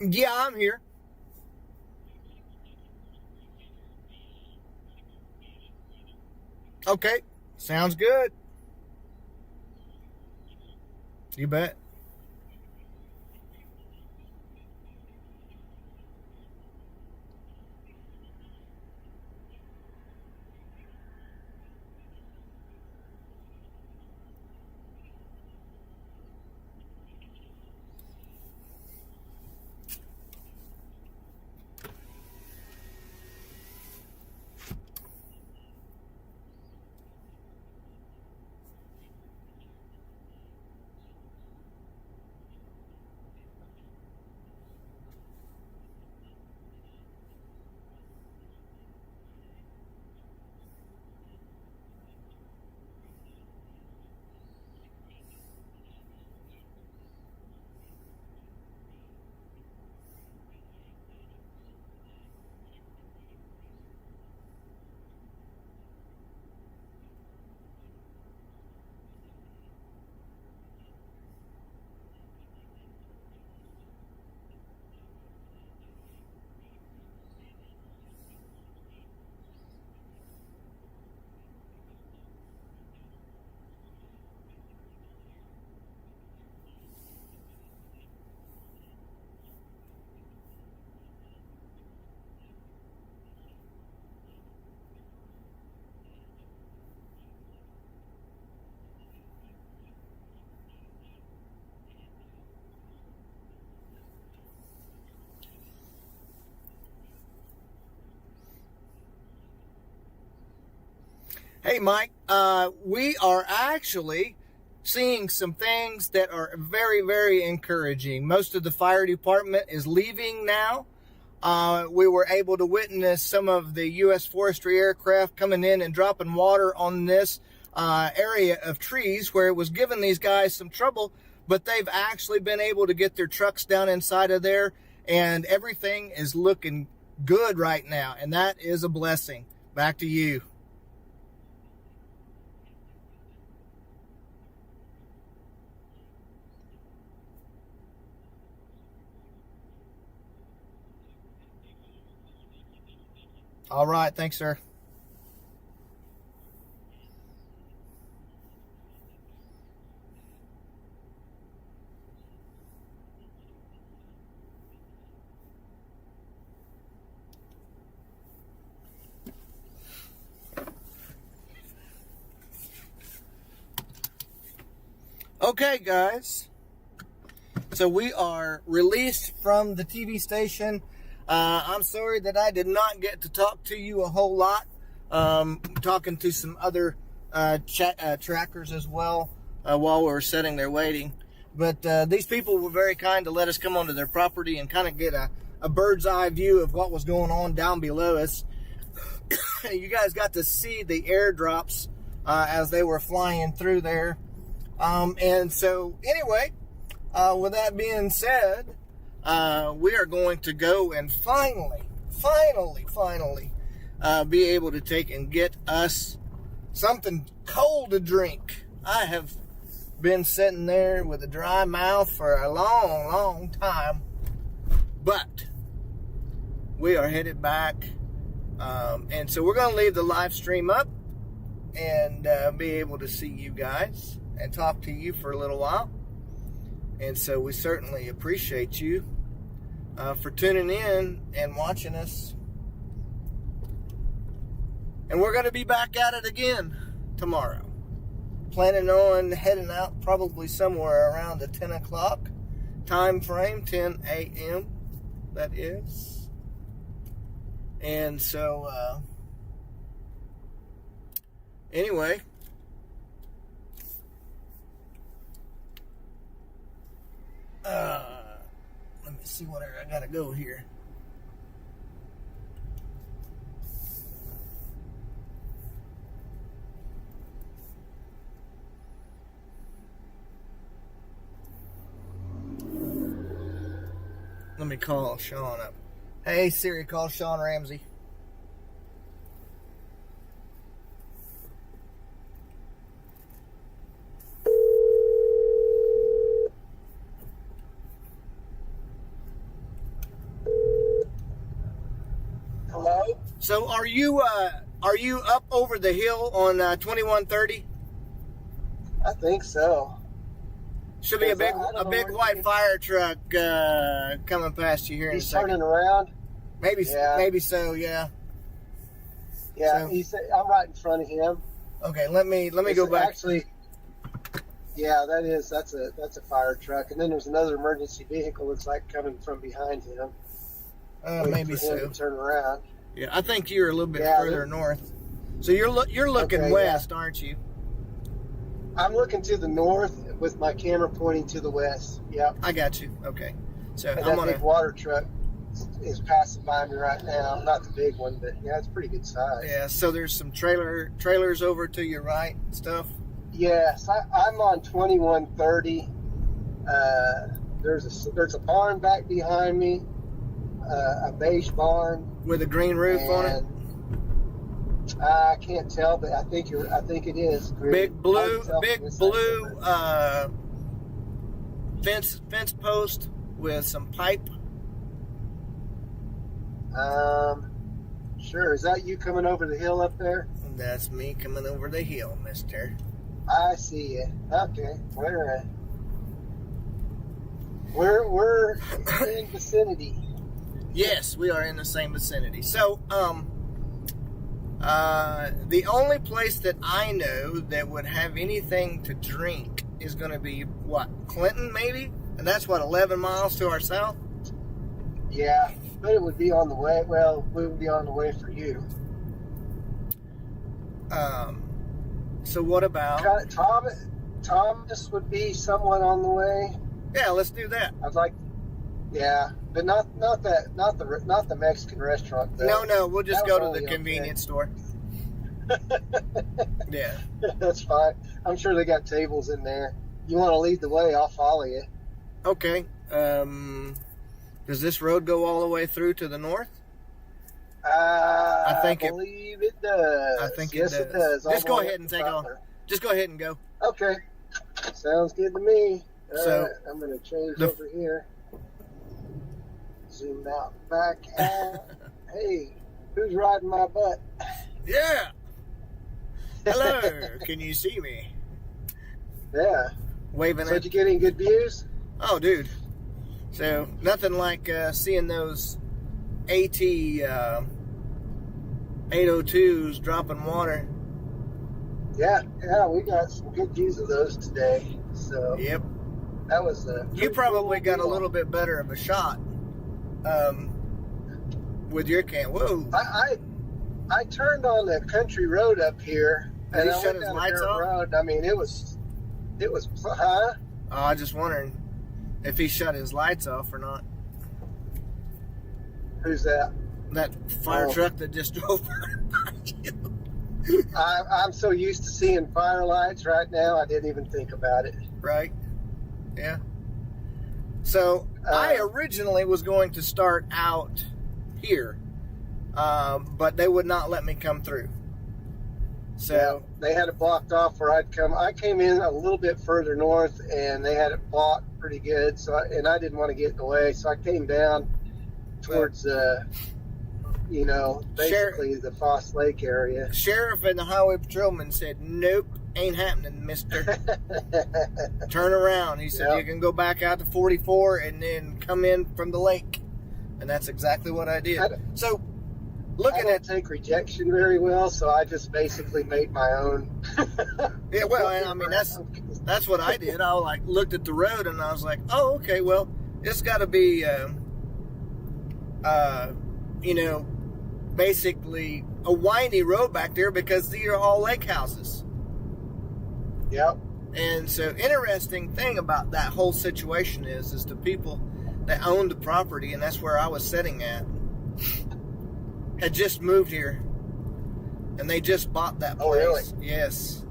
Speaker 9: Yeah, I'm here. Okay. Sounds good. You bet. Hey, Mike, we are actually seeing some things that are very, very encouraging. Most of the fire department is leaving now. We were able to witness some of the U.S. forestry aircraft coming in and dropping water on this area of trees where it was giving these guys some trouble, but they've actually been able to get their trucks down inside of there, and everything is looking good right now, and that is a blessing. Back to you. All right. Thanks, sir. Okay, guys. So we are released from the TV station. I'm sorry that I did not get to talk to you a whole lot. Talking to some other trackers as well while we were sitting there waiting. But these people were very kind to let us come onto their property and kind of get a bird's eye view of what was going on down below us. You guys got to see the airdrops as they were flying through there. And so anyway, with that being said, we are going to go and finally be able to take and get us something cold to drink. I have been sitting there with a dry mouth for a long time, but we are headed back, and so we're going to leave the live stream up and be able to see you guys and talk to you for a little while. And so we certainly appreciate you for tuning in and watching us. And we're going to be back at it again tomorrow. Planning on heading out probably somewhere around the 10 o'clock time frame, 10 a.m. that is. And so, anyway, let me see what I gotta go here. Let me call Sean up. Hey Siri, call Sean Ramsey.
Speaker 10: Hello?
Speaker 9: So are you up over the hill on 2130?
Speaker 10: I think so.
Speaker 9: Should be a big white fire truck coming past you here in a
Speaker 10: He's
Speaker 9: second.
Speaker 10: turning around.
Speaker 9: Maybe so.
Speaker 10: Yeah,
Speaker 9: So-
Speaker 10: I'm right in front of him.
Speaker 9: Okay, let me go back.
Speaker 10: Actually, yeah, that's a fire truck, and then there's another emergency vehicle. Looks like coming from behind him.
Speaker 9: Maybe
Speaker 10: for him
Speaker 9: so.
Speaker 10: to turn around.
Speaker 9: Yeah, I think you're a little bit
Speaker 10: Yeah,
Speaker 9: further north. So you're looking
Speaker 10: Okay,
Speaker 9: west, aren't you?
Speaker 10: I'm looking to the north with my camera pointing to the west. Yep.
Speaker 9: I got you. Okay. So
Speaker 10: And
Speaker 9: I'm
Speaker 10: that
Speaker 9: gonna.
Speaker 10: big water truck is passing by me right now. Not the big one, but yeah, it's pretty good size.
Speaker 9: Yeah. So there's some trailers over to your right and stuff.
Speaker 10: Yes, I'm on 2130. There's a barn back behind me, a beige barn
Speaker 9: With a green roof on it.
Speaker 10: I can't tell, but I think it is green.
Speaker 9: Big blue
Speaker 10: Hard to tell from this side.
Speaker 9: fence post with some pipe.
Speaker 10: Sure. Is that you coming over the hill up there?
Speaker 9: That's me coming over the hill, mister.
Speaker 10: I see you. Okay, we're in vicinity.
Speaker 9: Yes, we are in the same vicinity. So, the only place that I know that would have anything to drink is going to be, what, Clinton, maybe? And that's, what, 11 miles to our south?
Speaker 10: Yeah, but it would be on the way. Well, we would be on the way for you.
Speaker 9: So what about...
Speaker 10: Thomas would be someone on the way.
Speaker 9: Yeah, let's do that.
Speaker 10: I'd like... Yeah, but not the Mexican restaurant, though.
Speaker 9: No, we'll just go to the
Speaker 10: okay.
Speaker 9: convenience store. Yeah.
Speaker 10: That's fine. I'm sure they got tables in there. You want to lead the way, I'll follow you.
Speaker 9: Okay. Does this road go all the way through to the north?
Speaker 10: I
Speaker 9: think
Speaker 10: believe it does.
Speaker 9: I think
Speaker 10: yes,
Speaker 9: it does.
Speaker 10: It does.
Speaker 9: Just go
Speaker 10: All the way
Speaker 9: ahead
Speaker 10: up
Speaker 9: and
Speaker 10: to
Speaker 9: take off.
Speaker 10: Butler.
Speaker 9: Just go ahead and go.
Speaker 10: Okay. Sounds good to me.
Speaker 9: So,
Speaker 10: I'm going to change over here. Zoom out back out. Hey, who's riding my butt?
Speaker 9: Yeah. Hello. Can you see me?
Speaker 10: Yeah.
Speaker 9: Waving
Speaker 10: So
Speaker 9: at...
Speaker 10: did you get any good views?
Speaker 9: Oh, dude. So, nothing like seeing those AT 802s dropping water
Speaker 10: Yeah, we got some good views of those today. So
Speaker 9: Yep.
Speaker 10: that was
Speaker 9: You probably got a little bit better of a shot with your cam. Whoa.
Speaker 10: I turned on the country road up here,
Speaker 9: Did
Speaker 10: and
Speaker 9: he
Speaker 10: I
Speaker 9: shut
Speaker 10: went
Speaker 9: his
Speaker 10: down a
Speaker 9: lights
Speaker 10: dirt
Speaker 9: off?
Speaker 10: road. I mean, it was, huh?
Speaker 9: Oh, I just wondering if he shut his lights off or not.
Speaker 10: Who's that?
Speaker 9: That fire truck that just drove by you.
Speaker 10: I'm so used to seeing fire lights right now, I didn't even think about it.
Speaker 9: Right? Yeah. So I originally was going to start out here, but they would not let me come through. So
Speaker 10: yeah, they had it blocked off where I'd come. I came in a little bit further north, and they had it blocked pretty good. So, I didn't want to get in the way, so I came down towards, basically the Foss Lake area.
Speaker 9: Sheriff and the highway patrolman said, "Nope, ain't happening, mister." Turn around. He said, You can go back out to 44 and then come in from the lake. And that's exactly what I did. So, looking
Speaker 10: I don't take rejection very well, so I just basically made my own.
Speaker 9: Yeah, well, I mean, that's what I did. I looked at the road and I was like, oh, okay, well, it's got to be, basically a windy road back there because these are all lake houses.
Speaker 10: Yep.
Speaker 9: And so, interesting thing about that whole situation is the people that owned the property, and that's where I was sitting at, had just moved here, and they just bought that place.
Speaker 10: Oh, really?
Speaker 9: Yes.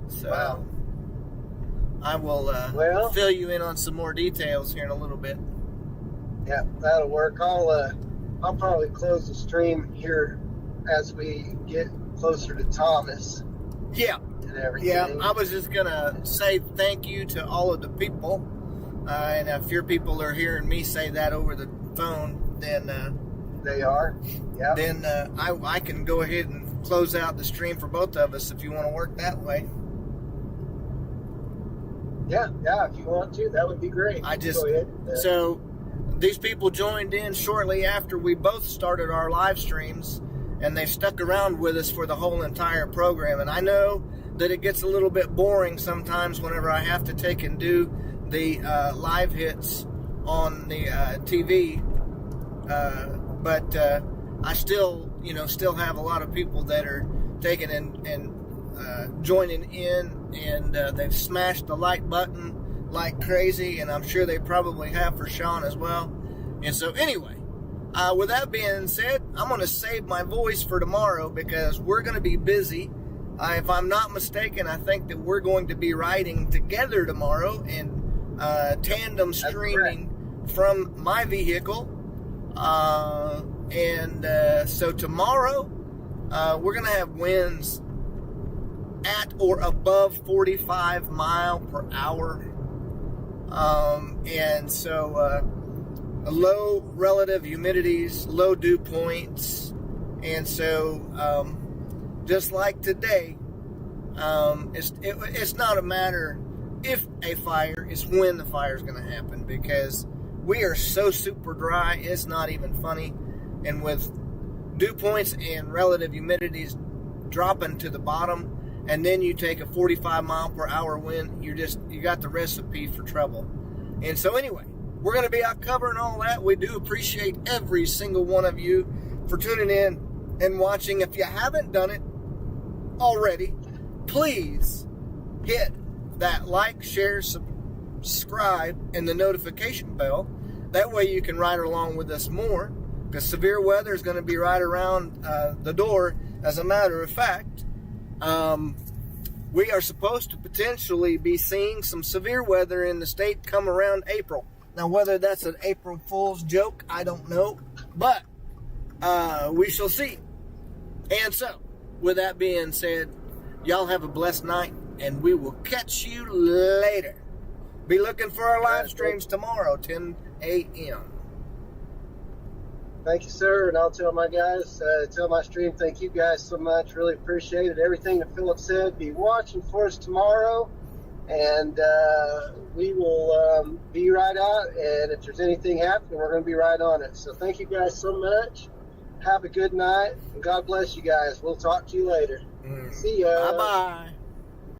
Speaker 9: So,
Speaker 10: wow.
Speaker 9: I will fill you in on some more details here in a little bit.
Speaker 10: Yeah, that'll work. I'll probably close the stream here as we get closer to Thomas.
Speaker 9: Yeah.
Speaker 10: And everything.
Speaker 9: Yeah, I was just going to say thank you to all of the people. And if your people are hearing me say that over the phone, then...
Speaker 10: they are? Yeah.
Speaker 9: Then I can go ahead and close out the stream for both of us if you want to work that way.
Speaker 10: Yeah, if you want to, that would be great. Go ahead.
Speaker 9: So these people joined in shortly after we both started our live streams, and they stuck around with us for the whole entire program. And I know that it gets a little bit boring sometimes whenever I have to take and do the live hits on the TV, but I still have a lot of people that are taking and joining in, and they've smashed the like button like crazy, and I'm sure they probably have for Sean as well. And so anyway, with that being said, I'm going to save my voice for tomorrow because we're going to be busy. If I'm not mistaken, I think that we're going to be riding together tomorrow and tandem streaming from my vehicle. So tomorrow, we're going to have winds at or above 45 mile per hour. And so low relative humidities, low dew points. And so just like today, it's not a matter if a fire, it's when the fire is going to happen, because we are so super dry, it's not even funny. And with dew points and relative humidities dropping to the bottom, and then you take a 45 mile per hour wind, you got the recipe for trouble. And so anyway, we're going to be out covering all that. We do appreciate every single one of you for tuning in and watching. If you haven't done it already, please hit that like, share, subscribe, and the notification bell. That way you can ride along with us more, because severe weather is going to be right around the door. As a matter of fact, we are supposed to potentially be seeing some severe weather in the state come around April. Now, whether that's an April Fool's joke, I don't know, but we shall see. And so, with that being said, y'all have a blessed night, and we will catch you later. Be looking for our live streams tomorrow, 10 a.m.
Speaker 10: Thank you, sir. And I'll tell my guys, tell my stream, thank you guys so much. Really appreciate it. Everything that Philip said, be watching for us tomorrow. And we will be right out. And if there's anything happening, we're going to be right on it. So thank you guys so much. Have a good night, and God bless you guys. We'll talk to you later. See ya.
Speaker 9: Bye-bye.